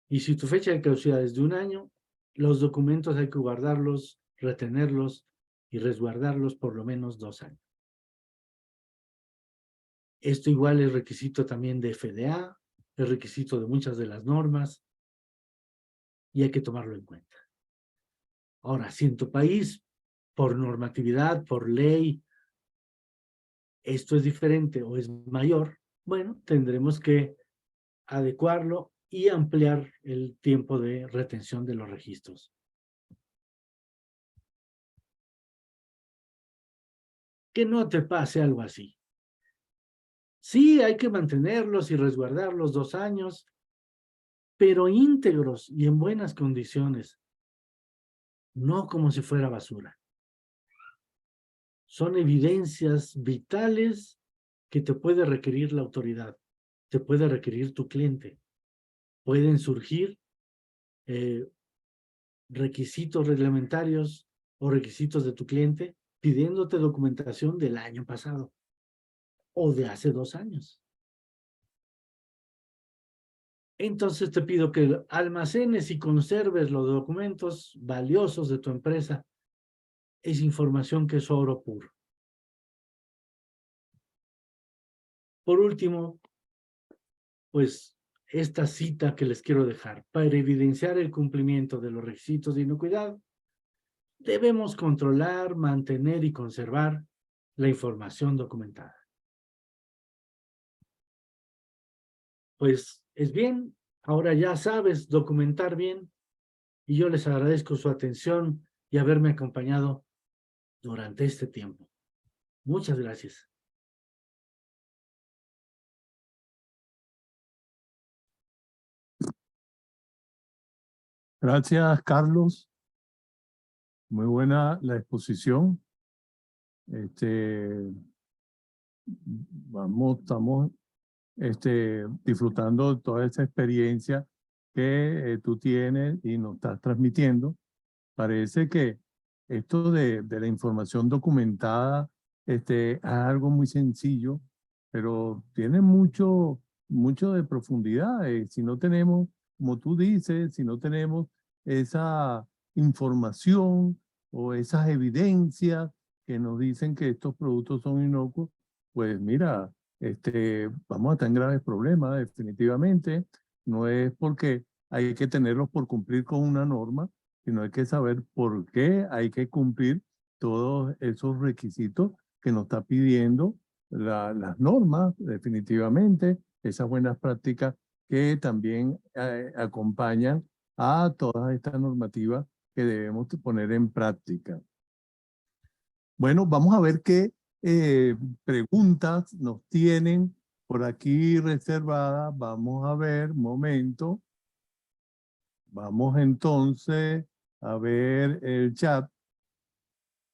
Y si tu fecha de caducidad es de un año, los documentos hay que guardarlos, retenerlos y resguardarlos por lo menos 2 años. Esto igual es requisito también de FDA, es requisito de muchas de las normas y hay que tomarlo en cuenta. Ahora, si en tu país, por normatividad, por ley, esto es diferente o es mayor, bueno, tendremos que adecuarlo y ampliar el tiempo de retención de los registros. Que no te pase algo así. Sí, hay que mantenerlos y resguardarlos 2 años, pero íntegros y en buenas condiciones, no como si fuera basura. Son evidencias vitales que te puede requerir la autoridad, te puede requerir tu cliente. Pueden surgir requisitos reglamentarios o requisitos de tu cliente pidiéndote documentación del año pasado o de hace 2 años. Entonces te pido que almacenes y conserves los documentos valiosos de tu empresa. Es información que es oro puro. Por último, pues esta cita que les quiero dejar. Para evidenciar el cumplimiento de los requisitos de inocuidad, debemos controlar, mantener y conservar la información documentada. Pues es bien, ahora ya sabes documentar bien y yo les agradezco su atención y haberme acompañado durante este tiempo. Muchas gracias. Gracias, Carlos. Muy buena la exposición. Estamos disfrutando de toda esa experiencia que tú tienes y nos estás transmitiendo. Parece que esto de la información documentada es algo muy sencillo, pero tiene mucho de profundidad. Si no tenemos, como tú dices, si no tenemos esa información o esas evidencias que nos dicen que estos productos son inocuos, pues mira, vamos a estar en graves problemas definitivamente. No es porque hay que tenerlos por cumplir con una norma, sino hay que saber por qué hay que cumplir todos esos requisitos que nos está pidiendo las normas, definitivamente, esas buenas prácticas que también acompañan a todas estas normativas que debemos poner en práctica. Bueno, vamos a ver qué preguntas nos tienen por aquí reservadas. Vamos a ver, un momento. Vamos entonces a ver el chat.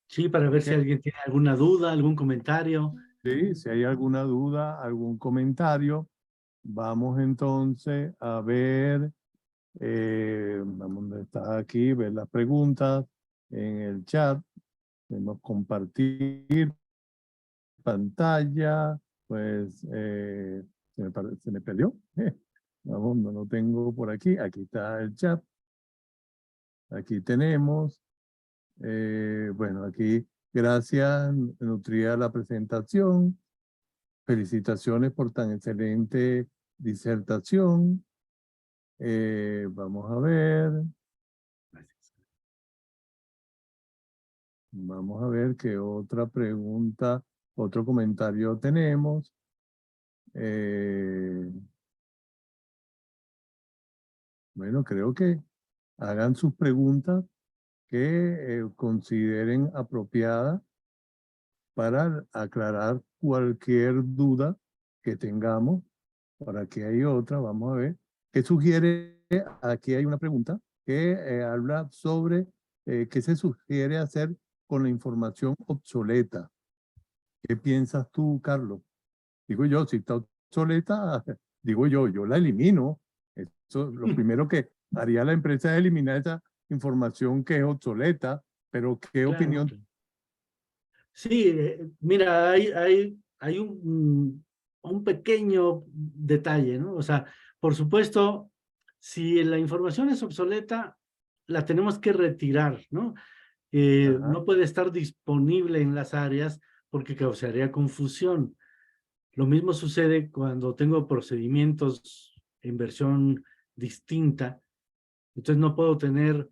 Sí, para ver si alguien tiene alguna duda, algún comentario. Sí, si hay alguna duda, algún comentario. Vamos entonces a ver, vamos a estar aquí, ver las preguntas en el chat. Podemos compartir pantalla. Pues se me perdió. Vamos, no lo tengo por aquí. Aquí está el chat. Aquí tenemos. Bueno, aquí, gracias, Nutria, la presentación. Felicitaciones por tan excelente disertación. Vamos a ver. Vamos a ver qué otra pregunta, otro comentario tenemos. Bueno, creo que hagan sus preguntas que consideren apropiadas para aclarar cualquier duda que tengamos. Por aquí hay otra, vamos a ver. ¿Qué sugiere? Aquí hay una pregunta que habla sobre qué se sugiere hacer con la información obsoleta. ¿Qué piensas tú, Carlos? Digo yo, si está obsoleta, digo yo la elimino. Eso, lo primero que haría la empresa es eliminar esa información que es obsoleta, pero ¿qué Claro. opinión? Sí, mira, hay un pequeño detalle, ¿no? O sea, por supuesto, si la información es obsoleta, la tenemos que retirar, ¿no? Ajá, No puede estar disponible en las áreas porque causaría confusión. Lo mismo sucede cuando tengo procedimientos en versión distinta. Entonces no puedo tener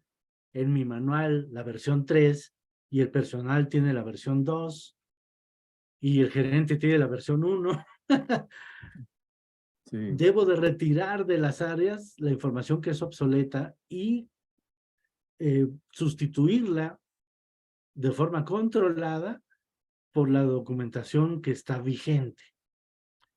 en mi manual la versión 3 y el personal tiene la versión 2 y el gerente tiene la versión 1. sí. Debo de retirar de las áreas la información que es obsoleta y sustituirla de forma controlada por la documentación que está vigente.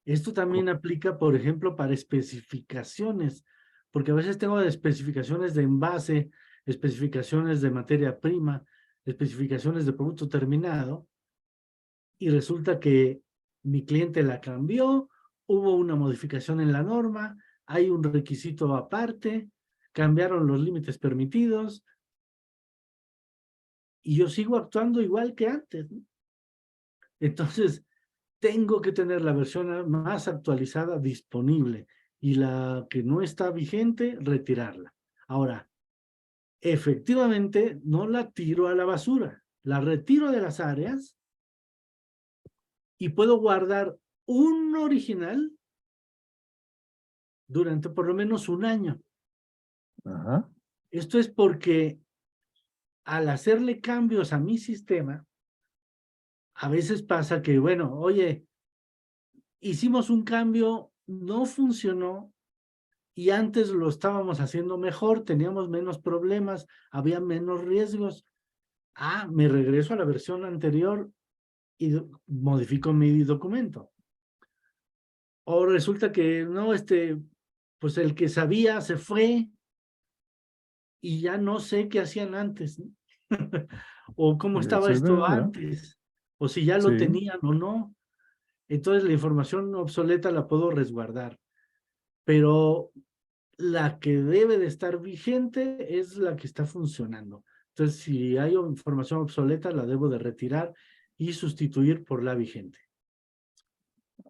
Esto también aplica, por ejemplo, para especificaciones, porque a veces tengo especificaciones de envase, especificaciones de materia prima, especificaciones de producto terminado, y resulta que mi cliente la cambió, hubo una modificación en la norma, hay un requisito aparte, cambiaron los límites permitidos, y yo sigo actuando igual que antes, ¿no? Entonces, tengo que tener la versión más actualizada disponible y la que no está vigente, retirarla. Ahora, efectivamente, no la tiro a la basura, la retiro de las áreas y puedo guardar un original durante por lo menos un año. Ajá, Esto es porque al hacerle cambios a mi sistema, a veces pasa que, bueno, oye, hicimos un cambio, no funcionó, y antes lo estábamos haciendo mejor, teníamos menos problemas, había menos riesgos. Ah, me regreso a la versión anterior y modifico mi documento. O resulta que no, pues el que sabía se fue y ya no sé qué hacían antes, ¿no? O cómo estaba eso es esto verdad. antes, o si ya lo Sí. tenían o no. Entonces la información obsoleta la puedo resguardar, pero la que debe de estar vigente es la que está funcionando. Entonces, si hay información obsoleta, la debo de retirar y sustituir por la vigente.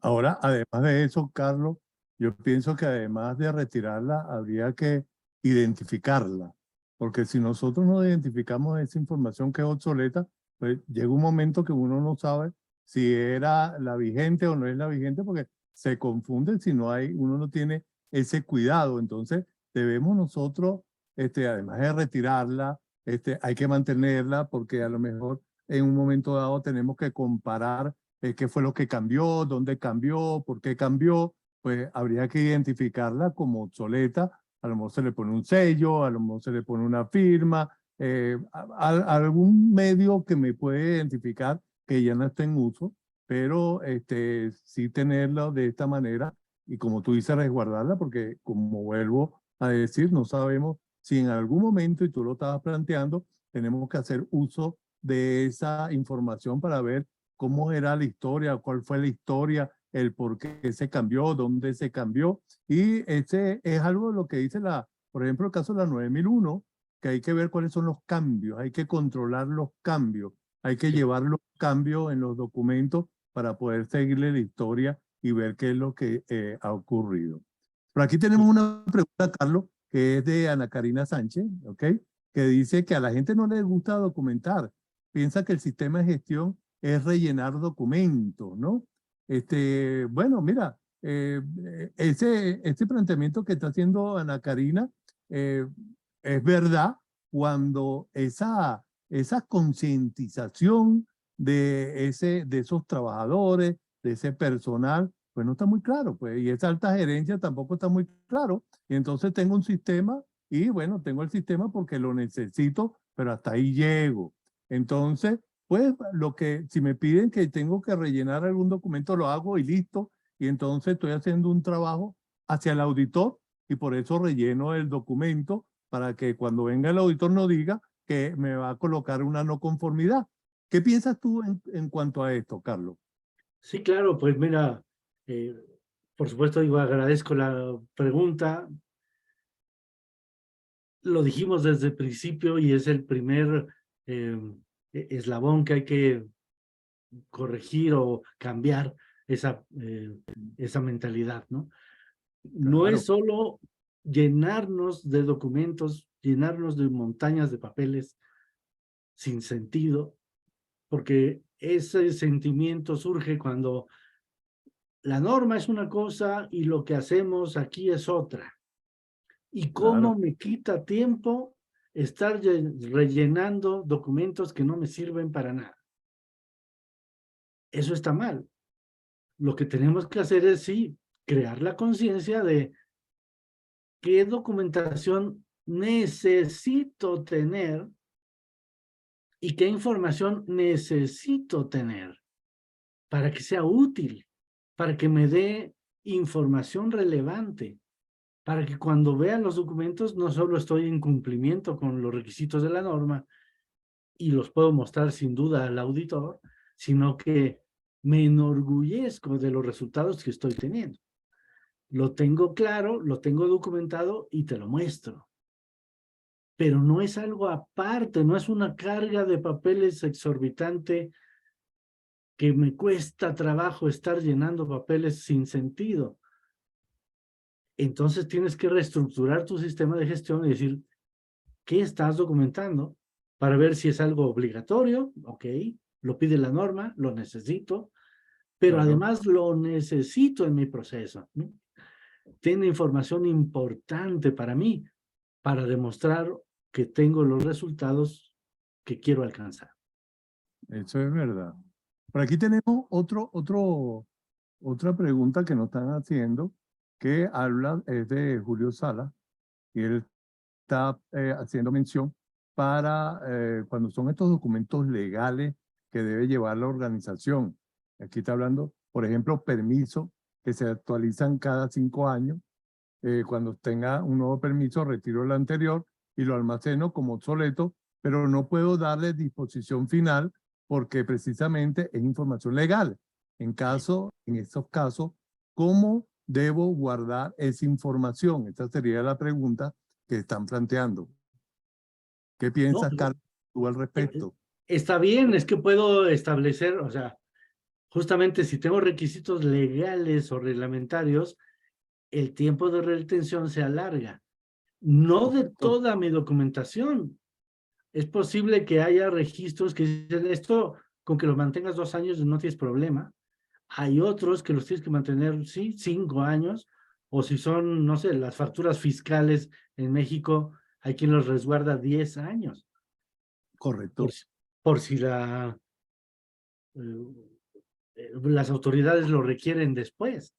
Ahora, además de eso, Carlos, yo pienso que además de retirarla, habría que identificarla, porque si nosotros no identificamos esa información que es obsoleta, pues llega un momento que uno no sabe si era la vigente o no es la vigente, porque se confunde si no hay, uno no tiene ese cuidado. Entonces, debemos nosotros, además de retirarla, hay que mantenerla, porque a lo mejor en un momento dado tenemos que comparar qué fue lo que cambió, dónde cambió, por qué cambió, pues habría que identificarla como obsoleta. A lo mejor se le pone un sello, a lo mejor se le pone una firma, algún medio que me puede identificar que ya no está en uso, pero sí tenerla de esta manera y como tú dices, resguardarla, porque como vuelvo a decir, no sabemos si en algún momento, y tú lo estabas planteando, tenemos que hacer uso de esa información para ver cómo era la historia, cuál fue la historia, el por qué se cambió, dónde se cambió. Y ese es algo de lo que dice por ejemplo, el caso de la 9001, que hay que ver cuáles son los cambios, hay que controlar los cambios, hay que Sí. llevar los cambios en los documentos para poder seguirle la historia y ver qué es lo que ha ocurrido. Por aquí tenemos una pregunta, Carlos, que es de Ana Karina Sánchez, ¿ok? Que dice que a la gente no le gusta documentar, piensa que el sistema de gestión es rellenar documentos, ¿no? Bueno, mira, ese planteamiento que está haciendo Ana Karina es verdad cuando esa concientización de esos trabajadores, de ese personal, pues no está muy claro, pues, y esa alta gerencia tampoco está muy claro. Y entonces tengo un sistema y bueno, tengo el sistema porque lo necesito, pero hasta ahí llego. Entonces, pues si me piden que tengo que rellenar algún documento, lo hago y listo. Y entonces estoy haciendo un trabajo hacia el auditor y por eso relleno el documento para que cuando venga el auditor no diga que me va a colocar una no conformidad. ¿Qué piensas tú en cuanto a esto, Carlos? Sí, claro, pues mira, eh, por supuesto, digo, agradezco la pregunta. Lo dijimos desde el principio y es el primer eslabón que hay que corregir o cambiar esa mentalidad, ¿no? No es Claro, solo llenarnos de documentos, llenarnos de montañas de papeles sin sentido, porque ese sentimiento surge cuando la norma es una cosa y lo que hacemos aquí es otra. ¿Y cómo claro, me quita tiempo estar rellenando documentos que no me sirven para nada? Eso está mal. Lo que tenemos que hacer es, sí, crear la conciencia de qué documentación necesito tener y qué información necesito tener para que sea útil, para que me dé información relevante, para que cuando vean los documentos no solo estoy en cumplimiento con los requisitos de la norma y los puedo mostrar sin duda al auditor, sino que me enorgullezco de los resultados que estoy teniendo. Lo tengo claro, lo tengo documentado y te lo muestro. Pero no es algo aparte, no es una carga de papeles exorbitante que me cuesta trabajo estar llenando papeles sin sentido. Entonces tienes que reestructurar tu sistema de gestión y decir, ¿qué estás documentando? Para ver si es algo obligatorio, ok, lo pide la norma, lo necesito, pero claro. además lo necesito en mi proceso, ¿no? Tiene información importante para mí, para demostrar que tengo los resultados que quiero alcanzar. Eso es verdad. Por aquí tenemos otra pregunta que nos están haciendo, que habla, es de Julio Sala, y él está haciendo mención para cuando son estos documentos legales que debe llevar la organización. Aquí está hablando, por ejemplo, permisos que se actualizan cada 5 años. Cuando tenga un nuevo permiso, retiro el anterior y lo almaceno como obsoleto, pero no puedo darle disposición final porque precisamente es información legal. En estos casos, ¿cómo debo guardar esa información? Esta sería la pregunta que están planteando. ¿Qué No, piensas, Carlos, tú al eh, eh, respecto? está bien, es que puedo establecer, o sea, justamente si tengo requisitos legales o reglamentarios, el tiempo de retención se alarga. No de Correcto. toda mi documentación. Es posible que haya registros que dicen esto, con que lo mantengas 2 años no tienes problema. Hay otros que los tienes que mantener, sí, 5 años, o si son, no sé, las facturas fiscales en México, hay quien los resguarda 10 años, por, Correcto. por si las autoridades lo requieren después.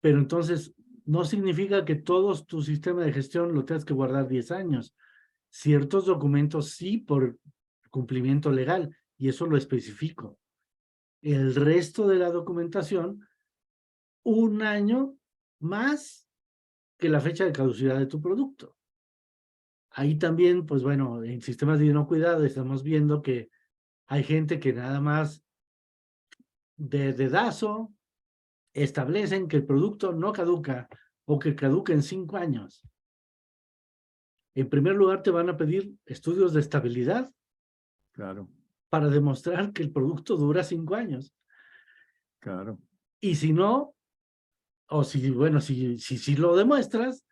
Pero entonces, no significa que todo tu sistema de gestión lo tengas que guardar 10 años. Ciertos documentos sí por cumplimiento legal, y eso lo especifico. El resto de la documentación, 1 año más que la fecha de caducidad de tu producto. Ahí también, pues bueno, en sistemas de inocuidad estamos viendo que hay gente que nada más de dedazo establecen que el producto no caduca o que caduca en 5 años. En primer lugar, te van a pedir estudios de estabilidad Claro, para demostrar que el producto dura 5 años. claro. Y si no, o si, bueno, si lo demuestras,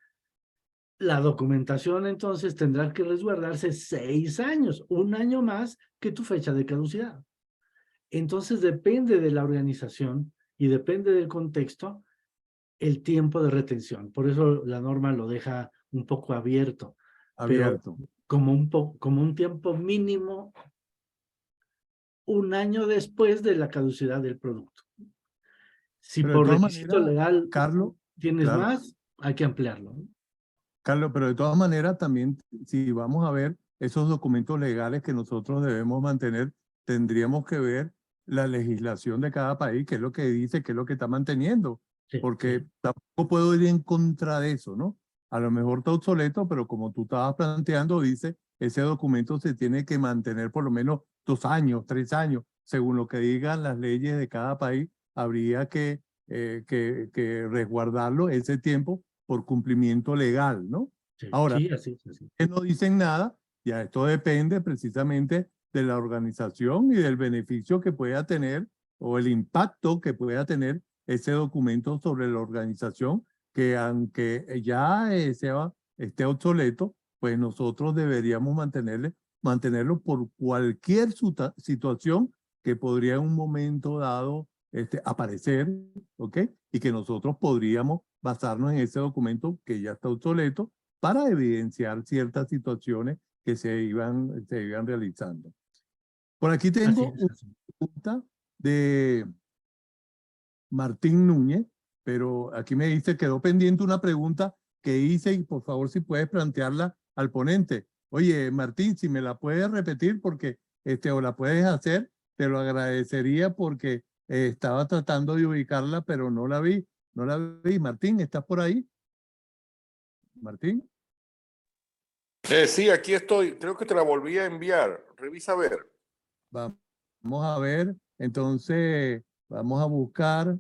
la documentación entonces tendrá que resguardarse 6 años, 1 año más que tu fecha de caducidad. Entonces depende de la organización y depende del contexto el tiempo de retención. Por eso la norma lo deja un poco abierto. Pero Abierto. como un tiempo mínimo 1 año después de la caducidad del producto. Si Pero de por todas requisito maneras, legal Carlos, tienes claro, más, hay que ampliarlo, ¿no? Carlos, pero de todas maneras también, si vamos a ver esos documentos legales que nosotros debemos mantener, tendríamos que ver la legislación de cada país, qué es lo que dice, qué es lo que está manteniendo, Sí, porque sí. tampoco puedo ir en contra de eso, ¿no? A lo mejor está obsoleto, pero como tú estabas planteando, dice, ese documento se tiene que mantener por lo menos 2 años, 3 años, según lo que digan las leyes de cada país, habría que resguardarlo ese tiempo por cumplimiento legal, ¿no? Sí, Ahora, sí, así es, así. que no dicen nada, ya esto depende precisamente de la organización y del beneficio que pueda tener o el impacto que pueda tener ese documento sobre la organización, que aunque ya esté obsoleto, pues nosotros deberíamos mantenerlo por cualquier situación que podría en un momento dado aparecer, ¿ok? Y que nosotros podríamos basarnos en ese documento que ya está obsoleto para evidenciar ciertas situaciones que se iban realizando. Por aquí Así tengo es, una así. pregunta de Martín Núñez, pero aquí me dice, quedó pendiente una pregunta que hice y por favor si puedes plantearla al ponente. Oye, Martín, si me la puedes repetir porque, o la puedes hacer, te lo agradecería porque estaba tratando de ubicarla, pero no la vi. No la vi. Martín, ¿estás por ahí? Martín. Sí, aquí estoy. Creo que te la volví a enviar. Revisa a ver. Vamos a ver. Entonces, vamos a buscar.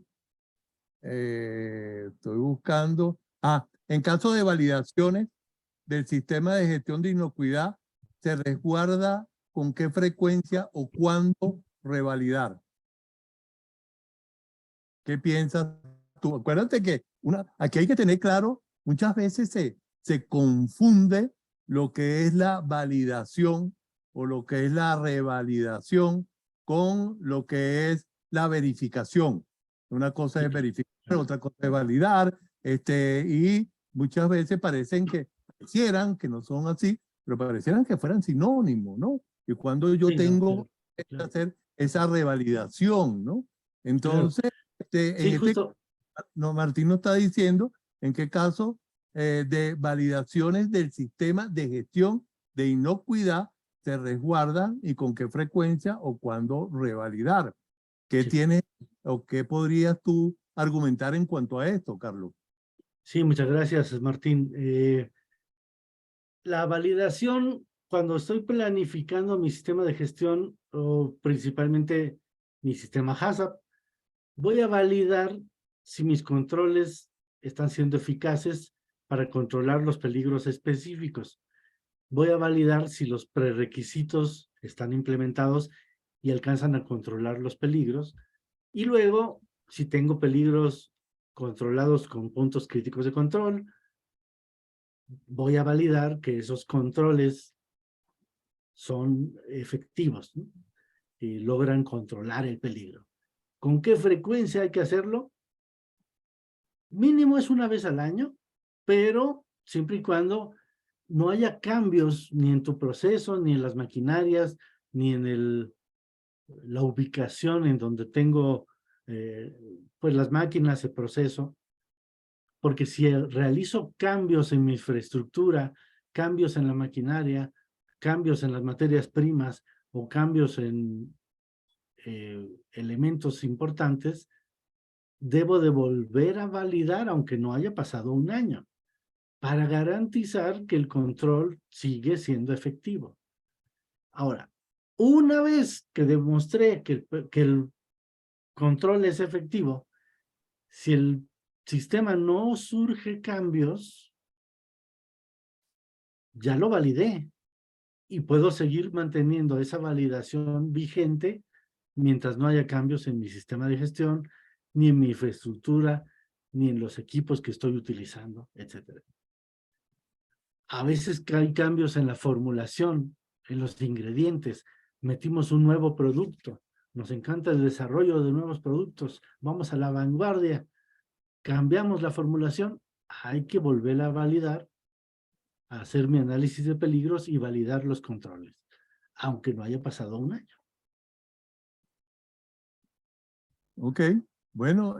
Estoy buscando. En caso de validaciones del sistema de gestión de inocuidad, ¿se resguarda con qué frecuencia o cuándo revalidar? ¿Qué piensas tú? Acuérdate que aquí hay que tener claro, muchas veces se confunde lo que es la validación o lo que es la revalidación con lo que es la verificación. Una cosa Sí, es verificar, otra cosa es validar, y muchas veces parecieran que no son así, pero parecieran que fueran sinónimos, ¿no? Y cuando yo sí, no, tengo que claro, hacer esa revalidación, ¿no? claro. Entonces, Sí, justo. no, Martín nos está diciendo en qué caso de validaciones del sistema de gestión de inocuidad se resguardan y con qué frecuencia o cuándo revalidar. ¿Qué Sí, tienes o qué podrías tú argumentar en cuanto a esto, Carlos? sí, muchas gracias, Martín. La validación, cuando estoy planificando mi sistema de gestión, o principalmente mi sistema HACCP, voy a validar si mis controles están siendo eficaces para controlar los peligros específicos. Voy a validar si los prerequisitos están implementados y alcanzan a controlar los peligros. Y luego, si tengo peligros controlados con puntos críticos de control, voy a validar que esos controles son efectivos, ¿no? Y logran controlar el peligro. ¿Con qué frecuencia hay que hacerlo? Mínimo es 1 vez al año, pero siempre y cuando no haya cambios ni en tu proceso, ni en las maquinarias, ni en la ubicación en donde tengo pues las máquinas, el proceso, porque si realizo cambios en mi infraestructura, cambios en la maquinaria, cambios en las materias primas o cambios en elementos importantes, debo de volver a validar aunque no haya pasado 1 año, para garantizar que el control sigue siendo efectivo. Ahora, una vez que demostré que el control es efectivo, si el sistema no surge cambios, ya lo validé y puedo seguir manteniendo esa validación vigente mientras no haya cambios en mi sistema de gestión, ni en mi infraestructura, ni en los equipos que estoy utilizando, etc. A veces hay cambios en la formulación, en los ingredientes. Metimos un nuevo producto. Nos encanta el desarrollo de nuevos productos. Vamos a la vanguardia. Cambiamos la formulación. Hay que volverla a validar hacer mi análisis de peligros y validar los controles, aunque no haya pasado un año. Ok, bueno,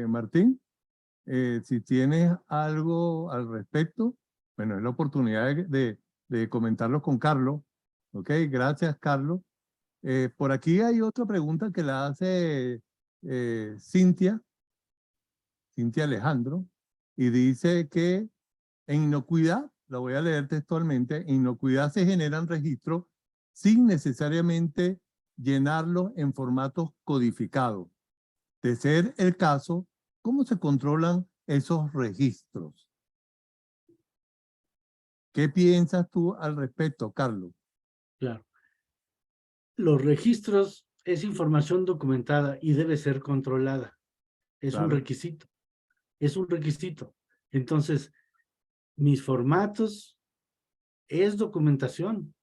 Martín, si tienes algo al respecto, bueno, es la oportunidad de comentarlo con Carlos. Ok, gracias, Carlos. Por aquí hay otra pregunta que la hace Cintia Alejandro, y dice que en inocuidad, la voy a leer textualmente, en inocuidad se generan registros sin necesariamente llenarlos en formatos codificados. De ser el caso, ¿cómo se controlan esos registros? ¿Qué piensas tú al respecto, Carlos? Claro. Los registros es información documentada y debe ser controlada. Es un Claro, requisito. Es un requisito. Entonces, mis formatos es documentación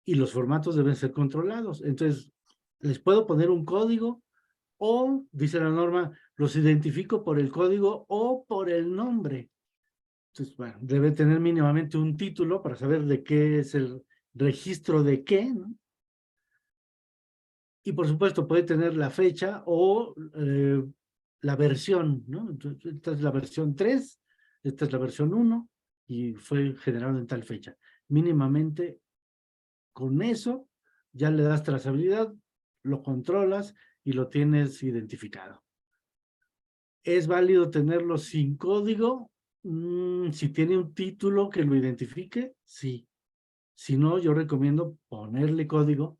y los formatos deben ser controlados. Entonces, les puedo poner un código o, dice la norma, los identifico por el código o por el nombre. Entonces, bueno, debe tener mínimamente un título para saber de qué es el registro de qué, ¿no? Y por supuesto puede tener la fecha o la versión, ¿no? Entonces, esta es la versión 3, esta es la versión 1 y fue generado en tal fecha. Mínimamente con eso ya le das trazabilidad, lo controlas y lo tienes identificado. ¿Es válido tenerlo sin código? Si tiene un título que lo identifique, sí. Si no, yo recomiendo ponerle código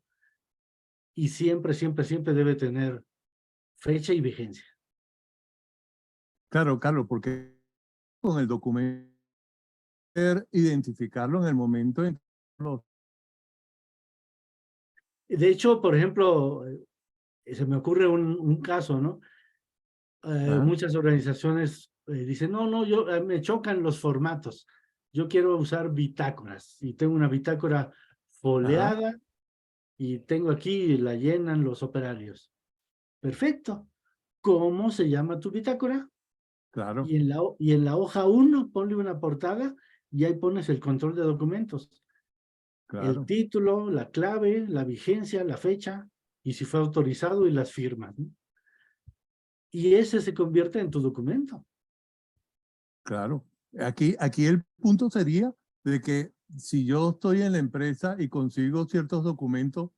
y siempre, siempre, siempre debe tener fecha y vigencia. claro, Carlos, porque con el documento identificarlo en el momento en que lo... De hecho, por ejemplo, se me ocurre un caso, ¿no? Ajá, Muchas organizaciones dicen, no, me chocan los formatos. Yo quiero usar bitácoras y tengo una bitácora ajá, foliada y tengo aquí, la llenan los operarios. Perfecto. ¿Cómo se llama tu bitácora? claro, Y en la hoja 1 ponle una portada y ahí pones el control de documentos. El claro. título, la clave, la vigencia, la fecha y si fue autorizado y las firmas, ¿no? Y ese se convierte en tu documento. Claro. Aquí el punto sería de que si yo estoy en la empresa y consigo ciertos documentos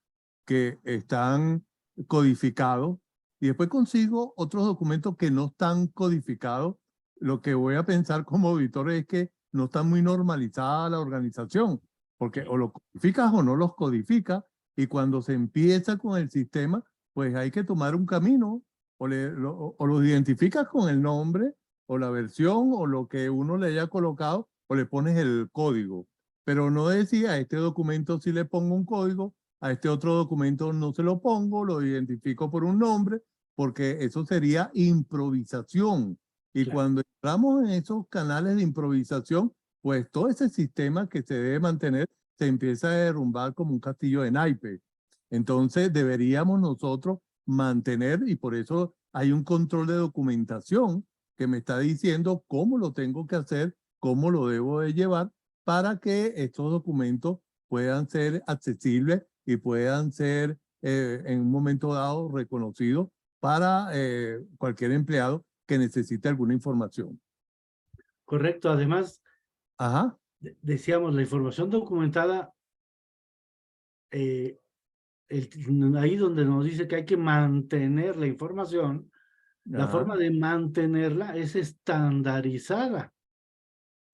que están codificados y después consigo otros documentos que no están codificados, lo que voy a pensar como auditor es que no está muy normalizada la organización, porque o los codificas o no los codificas, y cuando se empieza con el sistema, pues hay que tomar un camino, o los identificas con el nombre o la versión o lo que uno le haya colocado o le pones el código. Pero no decía, a este documento sí le pongo un código, a este otro documento no se lo pongo, lo identifico por un nombre, porque eso sería improvisación. Y Claro. cuando entramos en esos canales de improvisación, pues todo ese sistema que se debe mantener se empieza a derrumbar como un castillo de naipes. Entonces deberíamos nosotros mantener, y por eso hay un control de documentación que me está diciendo cómo lo tengo que hacer, cómo lo debo de llevar para que estos documentos puedan ser accesibles y puedan ser en un momento dado reconocidos para cualquier empleado que necesite alguna información. Correcto. Además, Ajá, decíamos, la información documentada, ahí donde nos dice que hay que mantener la información, la ajá, forma de mantenerla es estandarizada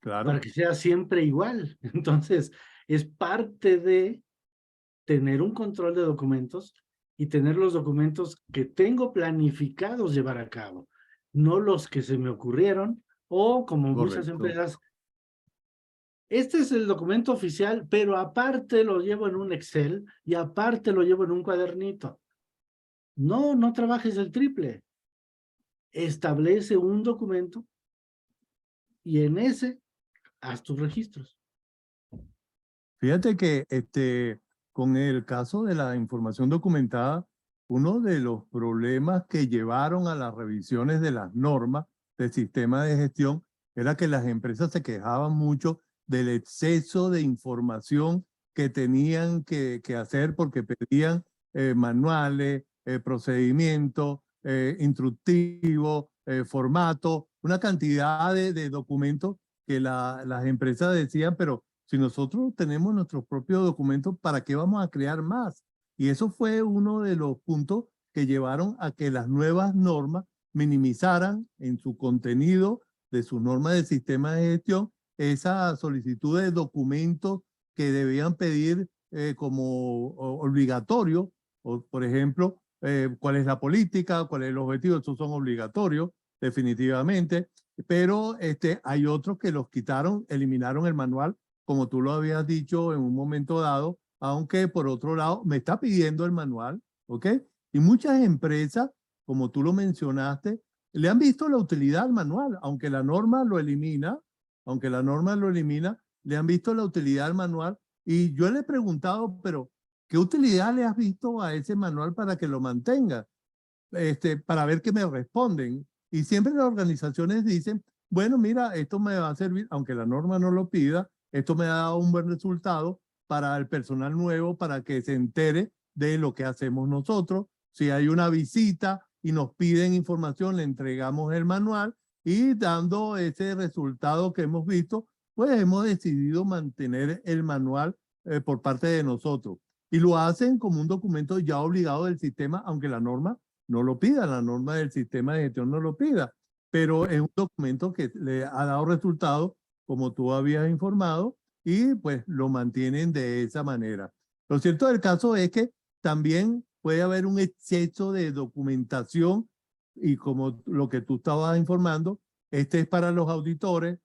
para claro, que sea siempre igual. Entonces, es parte de tener un control de documentos y tener los documentos que tengo planificados llevar a cabo, no los que se me ocurrieron o como muchas correcto. empresas, este es el documento oficial, pero aparte lo llevo en un Excel y aparte lo llevo en un cuadernito. No, no trabajes el triple. Establece un documento y en ese haz tus registros. Fíjate que con el caso de la información documentada, uno de los problemas que llevaron a las revisiones de las normas del sistema de gestión era que las empresas se quejaban mucho del exceso de información que tenían que hacer porque pedían manuales, procedimientos, instructivos, formato, una cantidad de documentos que las empresas decían, pero si nosotros tenemos nuestros propios documentos, ¿para qué vamos a crear más? Y eso fue uno de los puntos que llevaron a que las nuevas normas minimizaran en su contenido de sus normas de sistema de gestión esa solicitud de documentos que debían pedir como obligatorio, o, por ejemplo, cuál es la política, cuál es el objetivo, esos son obligatorios, definitivamente, pero hay otros que los quitaron, eliminaron el manual, como tú lo habías dicho en un momento dado, aunque por otro lado me está pidiendo el manual, ¿ok? Y muchas empresas, como tú lo mencionaste, le han visto la utilidad al manual, aunque la norma lo elimina, le han visto la utilidad al manual. Y yo le he preguntado, pero ¿qué utilidad le has visto a ese manual para que lo mantenga? Para ver qué me responden. Y siempre las organizaciones dicen, bueno, mira, esto me va a servir, aunque la norma no lo pida, esto me ha dado un buen resultado para el personal nuevo, para que se entere de lo que hacemos nosotros. Si hay una visita y nos piden información, le entregamos el manual y dando ese resultado que hemos visto, pues hemos decidido mantener el manual por parte de nosotros. Y lo hacen como un documento ya obligado del sistema, aunque la norma no lo pida, la norma del sistema de gestión no lo pida, pero es un documento que le ha dado resultados, como tú habías informado, y pues lo mantienen de esa manera. Lo cierto del caso es que también puede haber un exceso de documentación y como lo que tú estabas informando, este es para los auditores,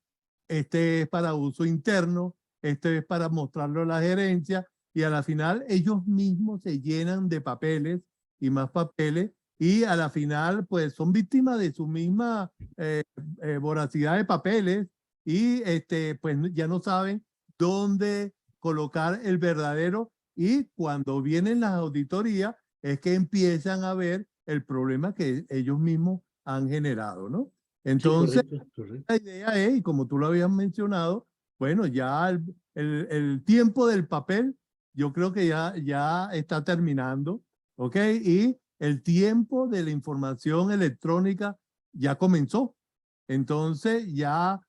este es para uso interno, este es para mostrarlo a la gerencia y a la final ellos mismos se llenan de papeles y más papeles y a la final pues son víctimas de su misma voracidad de papeles y pues ya no saben dónde colocar el verdadero y cuando vienen las auditorías es que empiezan a ver el problema que ellos mismos han generado, ¿no? Entonces, sí, correcto. la idea es, y como tú lo habías mencionado, bueno, ya el tiempo del papel, yo creo que ya está terminando, ¿ok? Y el tiempo de la información electrónica ya comenzó. Entonces, ya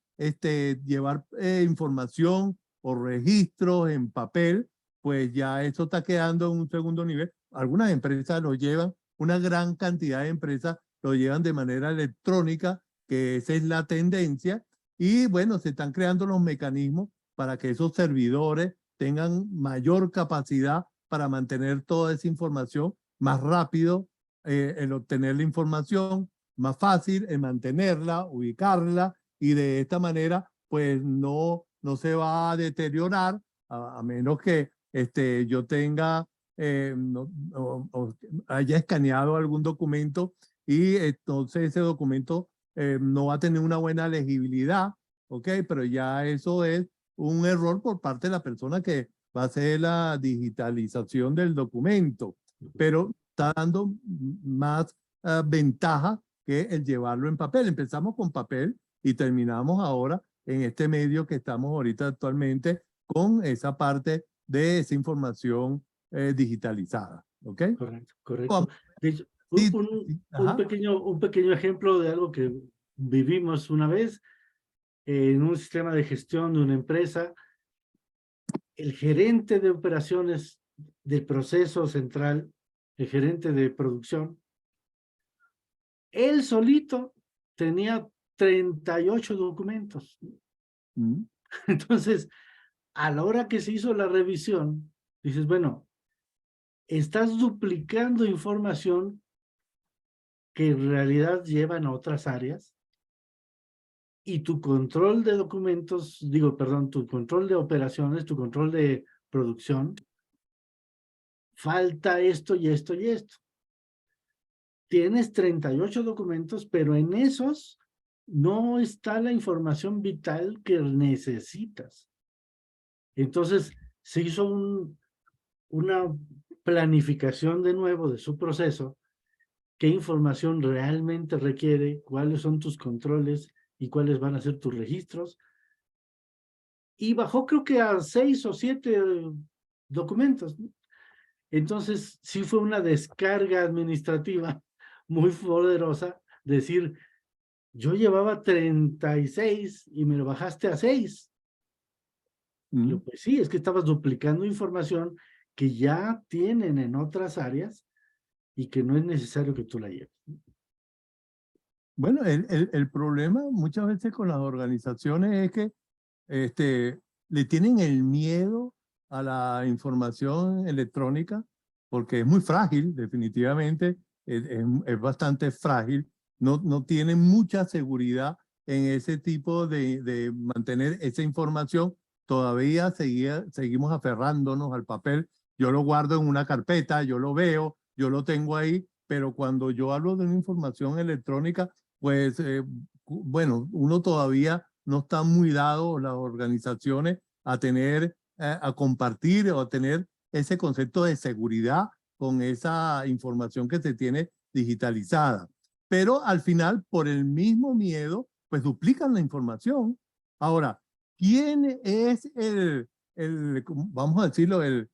llevar información o registros en papel, pues ya eso está quedando en un segundo nivel. Algunas empresas lo llevan, una gran cantidad de empresas lo llevan de manera electrónica, que esa es la tendencia, y bueno, se están creando los mecanismos para que esos servidores tengan mayor capacidad para mantener toda esa información más rápido, el obtener la información, más fácil en mantenerla, ubicarla, y de esta manera, pues no se va a deteriorar, a menos que yo tenga, o haya escaneado algún documento y entonces ese documento no va a tener una buena legibilidad, ¿ok? Pero ya eso es un error por parte de la persona que va a hacer la digitalización del documento, pero está dando más ventaja que el llevarlo en papel. Empezamos con papel y terminamos ahora en este medio que estamos ahorita actualmente con esa parte de esa información digitalizada, ¿ok? Correcto, correcto. De hecho, Sí, un pequeño ejemplo de algo que vivimos una vez en un sistema de gestión de una empresa. El gerente de operaciones del proceso central, el gerente de producción, él solito tenía 38 documentos. Entonces, a la hora que se hizo la revisión, dices, bueno, estás duplicando información que en realidad llevan a otras áreas y tu control de documentos, tu control de operaciones, tu control de producción, falta esto y esto y esto. Tienes 38 documentos, pero en esos no está la información vital que necesitas. Entonces, se hizo una planificación de nuevo de su proceso, qué información realmente requiere, cuáles son tus controles y cuáles van a ser tus registros, y bajó creo que a 6 o 7 documentos, ¿no? Entonces, sí fue una descarga administrativa muy poderosa, decir, yo llevaba 36 y me lo bajaste a 6. Yo, pues sí, es que estabas duplicando información que ya tienen en otras áreas y que no es necesario que tú la lleves. Bueno, el problema muchas veces con las organizaciones es que le tienen el miedo a la información electrónica porque es muy frágil, definitivamente, es bastante frágil, no tienen mucha seguridad en ese tipo de mantener esa información. Todavía seguimos aferrándonos al papel. Yo lo guardo en una carpeta, yo lo veo, yo lo tengo ahí, pero cuando yo hablo de una información electrónica, pues bueno, uno todavía no está muy dado, las organizaciones, a tener, a compartir o a tener ese concepto de seguridad con esa información que se tiene digitalizada. Pero al final, por el mismo miedo, pues duplican la información. Ahora, ¿quién es vamos a decirlo, el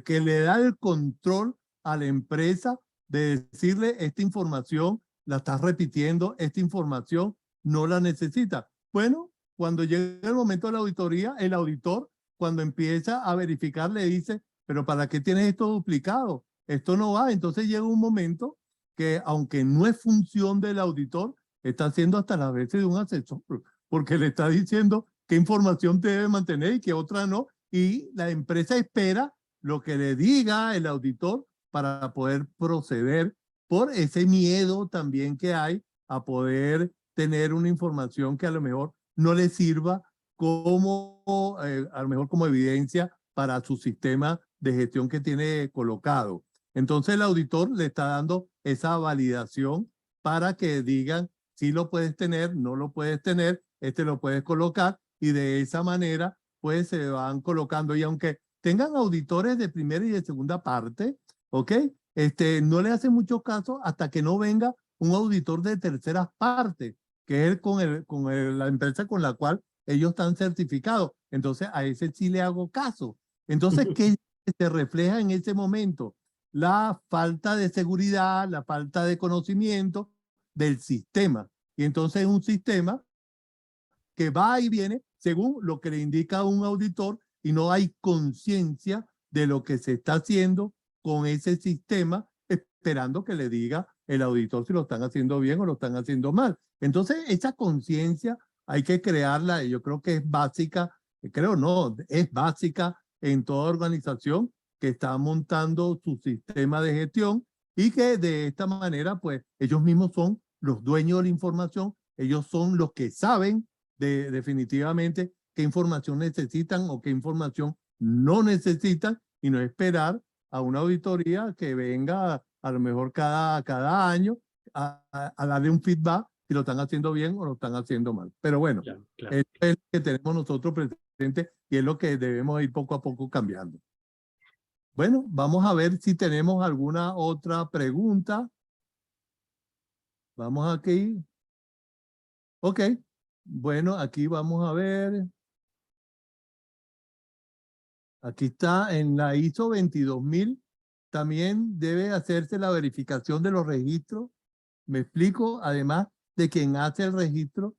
que le da el control a la empresa de decirle esta información la estás repitiendo, esta información no la necesita? Bueno, cuando llega el momento de la auditoría, el auditor, cuando empieza a verificar, le dice, pero ¿para qué tienes esto duplicado? Esto no va. Entonces llega un momento que, aunque no es función del auditor, está haciendo hasta las veces de un asesor, porque le está diciendo qué información debe mantener y qué otra no, y la empresa espera lo que le diga el auditor para poder proceder, por ese miedo también que hay a poder tener una información que a lo mejor no le sirva como, a lo mejor como evidencia para su sistema de gestión que tiene colocado. Entonces el auditor le está dando esa validación para que digan si lo puedes tener, no lo puedes tener, lo puedes colocar, y de esa manera pues se van colocando. Y aunque tengan auditores de primera y de segunda parte, ¿ok? No le hace mucho caso hasta que no venga un auditor de terceras partes, que es la empresa con la cual ellos están certificados. Entonces, a ese sí le hago caso. Entonces, ¿qué se refleja en ese momento? La falta de seguridad, la falta de conocimiento del sistema. Y entonces es un sistema que va y viene según lo que le indica un auditor, y no hay conciencia de lo que se está haciendo con ese sistema, esperando que le diga el auditor si lo están haciendo bien o lo están haciendo mal. Entonces, esa conciencia hay que crearla, y yo creo que es básica, creo no, es básica en toda organización que está montando su sistema de gestión, y que de esta manera, pues, ellos mismos son los dueños de la información, ellos son los que saben definitivamente qué información necesitan o qué información no necesitan, y no esperar a una auditoría que venga a lo mejor cada año a darle un feedback si lo están haciendo bien o lo están haciendo mal. Pero bueno, Claro. eso es lo que tenemos nosotros presente y es lo que debemos ir poco a poco cambiando. Bueno, vamos a ver si tenemos alguna otra pregunta. Vamos aquí. Ok. Bueno, aquí vamos a ver. Aquí está en la ISO 22000. También debe hacerse la verificación de los registros. Me explico, además de quien hace el registro,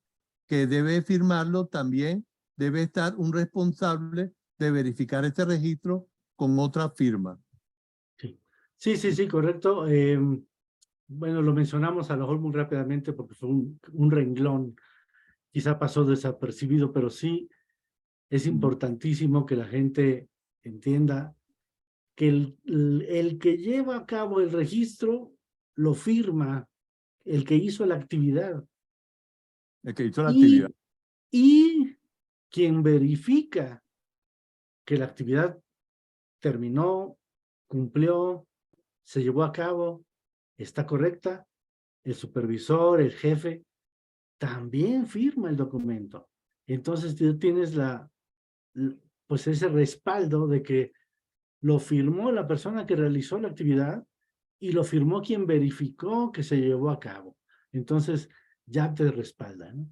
que debe firmarlo, también debe estar un responsable de verificar este registro con otra firma. Sí, correcto. Bueno, lo mencionamos a lo mejor muy rápidamente porque fue un renglón, quizá pasó desapercibido, pero sí es importantísimo que la gente entienda que el que lleva a cabo el registro lo firma el que hizo la actividad. El que hizo la actividad. Y quien verifica que la actividad terminó, cumplió, se llevó a cabo, está correcta, el supervisor, el jefe, también firma el documento. Entonces tú tienes pues ese respaldo de que lo firmó la persona que realizó la actividad y lo firmó quien verificó que se llevó a cabo. Entonces ya te respalda, ¿no?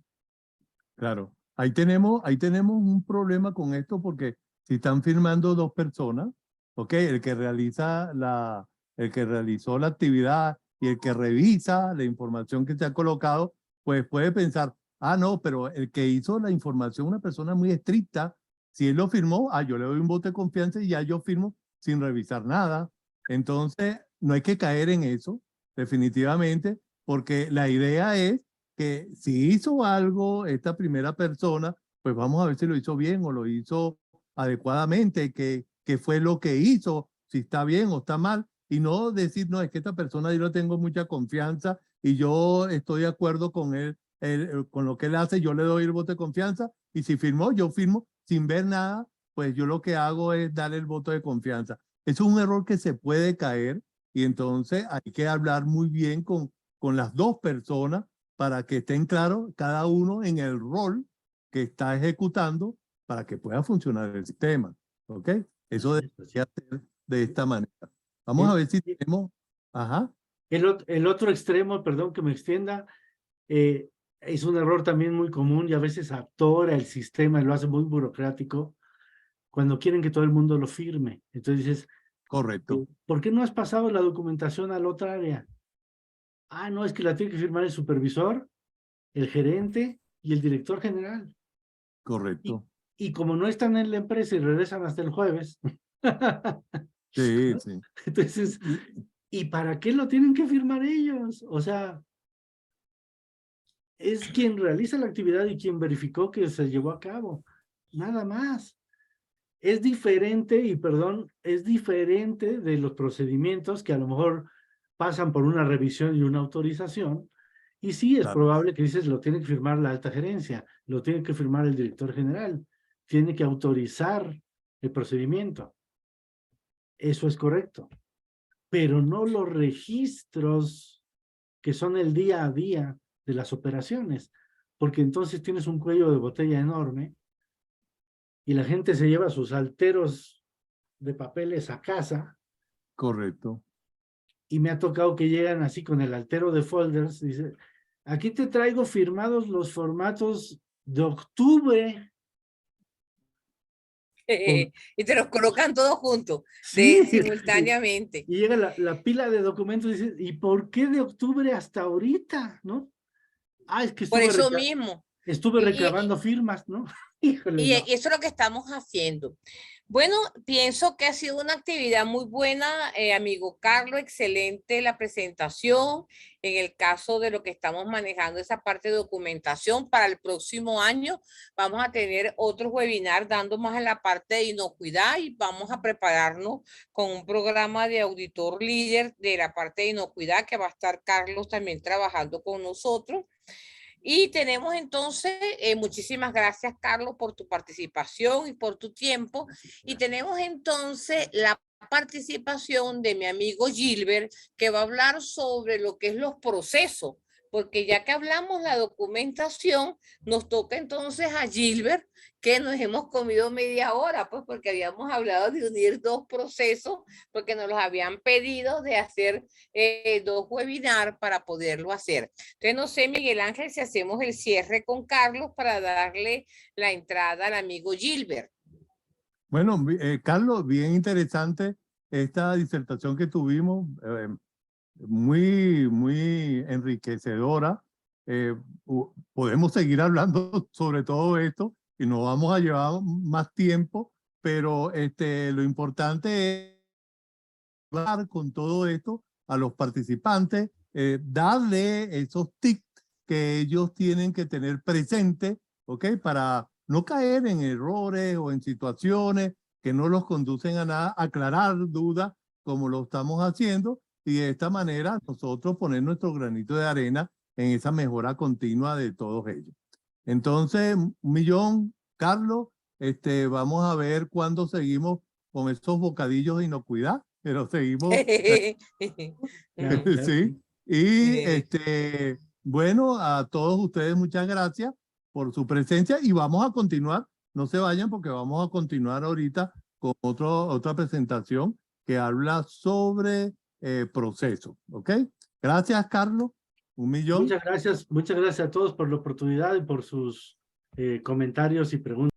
Claro. ahí tenemos un problema con esto porque si están firmando dos personas, ¿ok? El que realizó la actividad y el que revisa la información que se ha colocado, pues puede pensar, ah, no, pero el que hizo la información, una persona muy estricta, si él lo firmó, yo le doy un voto de confianza y ya yo firmo sin revisar nada. Entonces, no hay que caer en eso, definitivamente, porque la idea es que si hizo algo esta primera persona, pues vamos a ver si lo hizo bien o lo hizo adecuadamente, qué fue lo que hizo, si está bien o está mal, y no decir, no, es que esta persona yo le tengo mucha confianza y yo estoy de acuerdo con él, con lo que él hace, yo le doy el voto de confianza, y si firmó, yo firmo sin ver nada, pues yo lo que hago es darle el voto de confianza. Es un error que se puede caer, y entonces hay que hablar muy bien con las dos personas para que estén claros cada uno en el rol que está ejecutando para que pueda funcionar el sistema. ¿Ok? Eso Así es, debería ser de esta manera. Vamos a ver si tenemos... Ajá. El otro extremo, perdón que me extienda, es un error también muy común y a veces atora el sistema y lo hace muy burocrático cuando quieren que todo el mundo lo firme. Entonces dices, Correcto. ¿por qué no has pasado la documentación a la otra área? Ah, no, es que la tiene que firmar el supervisor, el gerente y el director general. Correcto. Y como no están en la empresa y regresan hasta el jueves, Sí, ¿no? sí. Entonces, ¿y para qué lo tienen que firmar ellos? O sea, es quien realiza la actividad y quien verificó que se llevó a cabo. Nada más. Es diferente, y perdón, es diferente de los procedimientos que a lo mejor pasan por una revisión y una autorización. Y sí, es Claro. probable que dices, lo tiene que firmar la alta gerencia, lo tiene que firmar el director general, tiene que autorizar el procedimiento. Eso es correcto. Pero no los registros que son el día a día de las operaciones, porque entonces tienes un cuello de botella enorme y la gente se lleva sus alteros de papeles a casa. Correcto. Y me ha tocado que llegan así con el altero de folders, dice, aquí te traigo firmados los formatos de octubre. Y te los colocan todos juntos, Sí, simultáneamente. y llega la pila de documentos y dice, ¿y por qué de octubre hasta ahorita? ¿No? Ah, es que Por eso mismo. estuve recabando firmas, ¿no? Híjole, Y no. eso es lo que estamos haciendo. Bueno, pienso que ha sido una actividad muy buena, amigo Carlos, excelente la presentación. En el caso de lo que estamos manejando, esa parte de documentación, para el próximo año vamos a tener otro webinar dando más en la parte de inocuidad y vamos a prepararnos con un programa de auditor líder de la parte de inocuidad que va a estar Carlos también trabajando con nosotros. Y tenemos entonces, muchísimas gracias, Carlos, por tu participación y por tu tiempo. Y tenemos entonces la participación de mi amigo Gilbert, que va a hablar sobre lo que es los procesos, porque ya que hablamos la documentación, nos toca entonces a Gilbert, que nos hemos comido media hora, pues porque habíamos hablado de unir dos procesos, porque nos los habían pedido de hacer dos webinars para poderlo hacer. Entonces, no sé, Miguel Ángel, si hacemos el cierre con Carlos para darle la entrada al amigo Gilbert. Bueno, Carlos, bien interesante esta disertación que tuvimos, muy enriquecedora. Podemos seguir hablando sobre todo esto y nos vamos a llevar más tiempo, pero lo importante es hablar con todo esto a los participantes, darle esos tips que ellos tienen que tener presentes, ¿ok? Para no caer en errores o en situaciones que no los conducen a nada, aclarar dudas como lo estamos haciendo, y de esta manera nosotros poner nuestro granito de arena en esa mejora continua de todos ellos. Entonces, 1.000.000, Carlos, vamos a ver cuándo seguimos con estos bocadillos de inocuidad, pero seguimos. Sí. Y bueno, a todos ustedes muchas gracias por su presencia y vamos a continuar. No se vayan porque vamos a continuar ahorita con otra presentación que habla sobre proceso. ¿Ok? Gracias, Carlos. 1.000.000. Muchas gracias a todos por la oportunidad y por sus comentarios y preguntas.